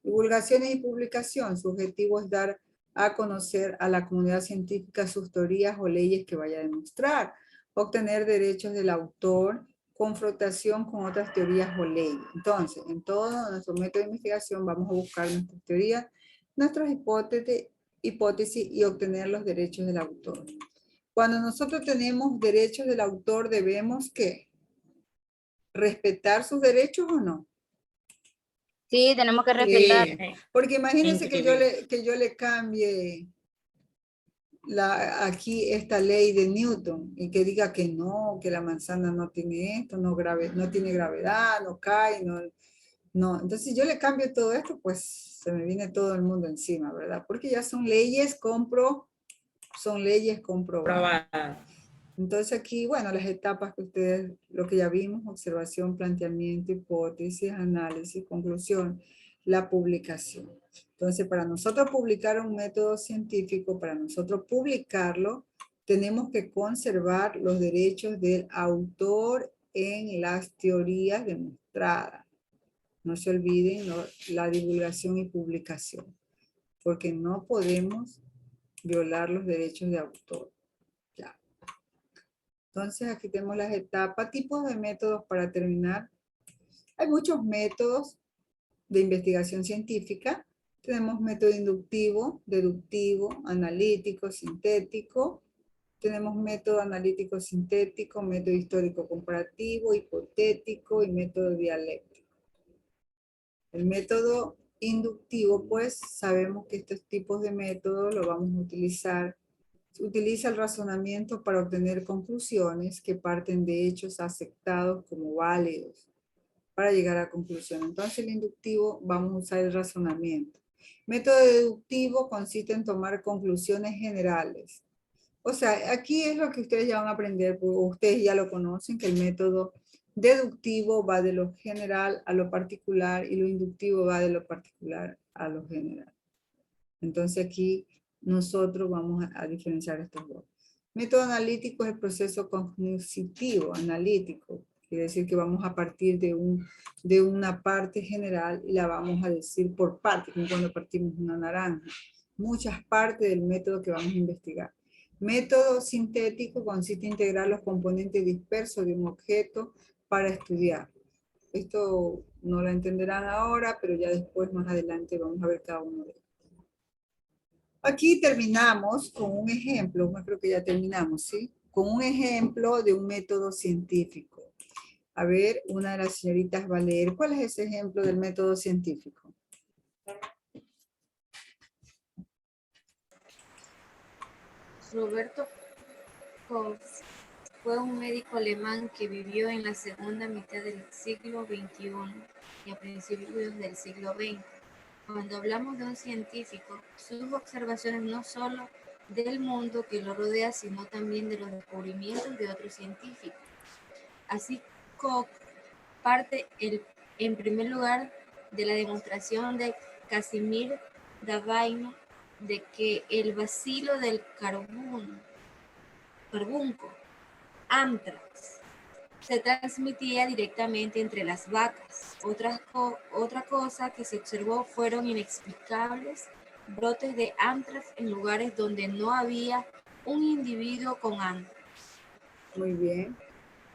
Divulgaciones y publicación, su objetivo es dar a conocer a la comunidad científica sus teorías o leyes que vaya a demostrar, obtener derechos del autor, confrontación con otras teorías o leyes. Entonces, en todo nuestro método de investigación vamos a buscar nuestras teorías, nuestras hipótesis y obtener los derechos del autor. Cuando nosotros tenemos derechos del autor, debemos ¿qué? ¿Respetar sus derechos o no?
Sí, tenemos que respetar.
Porque imagínense que yo le cambie aquí esta ley de Newton y que diga que no, que la manzana no tiene esto, no tiene gravedad, no cae, no. Entonces yo le cambio todo esto, pues se me viene todo el mundo encima, ¿verdad? Porque ya son leyes comprobadas. Entonces aquí, bueno, las etapas que ustedes, lo que ya vimos, observación, planteamiento, hipótesis, análisis, conclusión, la publicación. Entonces, para nosotros publicar un método científico, para nosotros publicarlo, tenemos que conservar los derechos del autor en las teorías demostradas. No se olviden la divulgación y publicación, porque no podemos violar los derechos de autor. Ya. Entonces, aquí tenemos las etapas, tipos de métodos para terminar. Hay muchos métodos de investigación científica. Tenemos método inductivo, deductivo, analítico, sintético. Tenemos método analítico sintético, método histórico comparativo, hipotético y método dialéctico. El método inductivo, pues, sabemos que estos tipos de métodos los vamos a utilizar. Se utiliza el razonamiento para obtener conclusiones que parten de hechos aceptados como válidos para llegar a conclusiones. Entonces, el inductivo vamos a usar el razonamiento. Método deductivo consiste en tomar conclusiones generales. O sea, aquí es lo que ustedes ya van a aprender, porque ustedes ya lo conocen, que el método deductivo va de lo general a lo particular y lo inductivo va de lo particular a lo general. Entonces aquí nosotros vamos a diferenciar estos dos. Método analítico es el proceso cognitivo, analítico. Quiere decir que vamos a partir de una parte general y la vamos a decir por parte, como cuando partimos una naranja. Muchas partes del método que vamos a investigar. Método sintético consiste en integrar los componentes dispersos de un objeto para estudiar. Esto no lo entenderán ahora, pero ya después, más adelante, vamos a ver cada uno de ellos. Aquí terminamos con un ejemplo, yo creo que ya terminamos, ¿sí? Con un ejemplo de un método científico. A ver, una de las señoritas va a leer. ¿Cuál es ese ejemplo del método científico?
Roberto Koch fue un médico alemán que vivió en la segunda mitad del siglo XXI y a principios del siglo XX. Cuando hablamos de un científico, sus observaciones no solo del mundo que lo rodea, sino también de los descubrimientos de otros científicos. Así, Koch parte en primer lugar de la demostración de Casimir Davaino de que el bacilo del carbunco, anthrax, se transmitía directamente entre las vacas. Otra cosa que se observó fueron inexplicables brotes de anthrax en lugares donde no había un individuo con anthrax.
Muy bien.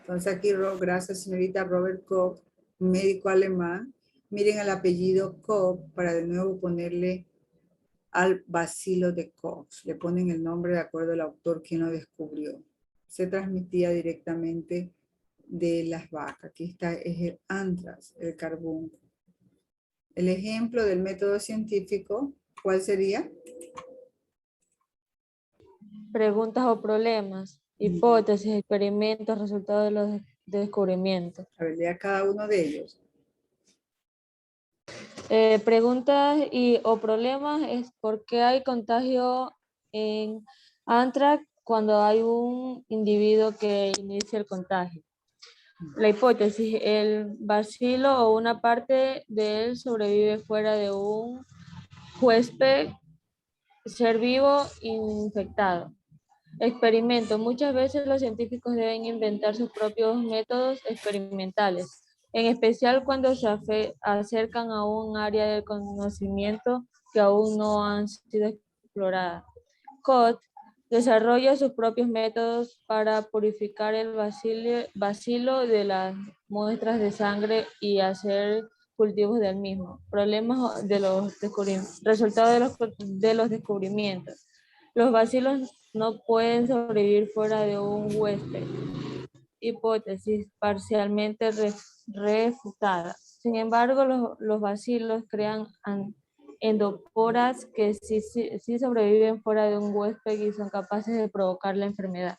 Entonces aquí, gracias señorita Robert Koch, médico alemán. Miren el apellido Koch para de nuevo ponerle al bacilo de Koch. Le ponen el nombre de acuerdo al autor quien lo descubrió. Se transmitía directamente de las vacas. Aquí está, es el anthrax, el carbón. El ejemplo del método científico, ¿cuál sería?
Preguntas o problemas, hipótesis, experimentos, resultados de los descubrimientos.
A ver, lea cada uno de ellos.
Preguntas o problemas es por qué hay contagio en anthrax cuando hay un individuo que inicia el contagio. La hipótesis, el bacilo o una parte de él sobrevive fuera de un huésped ser vivo infectado. Experimento. Muchas veces los científicos deben inventar sus propios métodos experimentales, en especial cuando se acercan a un área del conocimiento que aún no han sido exploradas. Koch desarrolla sus propios métodos para purificar el bacilo de las muestras de sangre y hacer cultivos del mismo. Problemas de los resultados de los descubrimientos. Los bacilos no pueden sobrevivir fuera de un huésped. Hipótesis parcialmente refutada. Sin embargo, los bacilos crean endoporas que sí sobreviven fuera de un huésped y son capaces de provocar la enfermedad.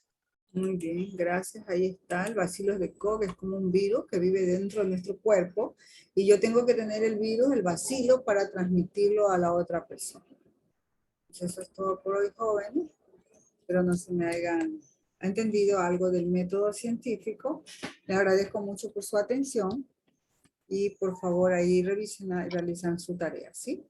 Muy bien, gracias. Ahí está, el bacilo de Koch es como un virus que vive dentro de nuestro cuerpo y yo tengo que tener el virus, el bacilo, para transmitirlo a la otra persona. Entonces, eso es todo por hoy, jóvenes. Espero no se me hayan entendido algo del método científico. Les agradezco mucho por su atención y por favor ahí revisen, realizan su tarea, ¿sí?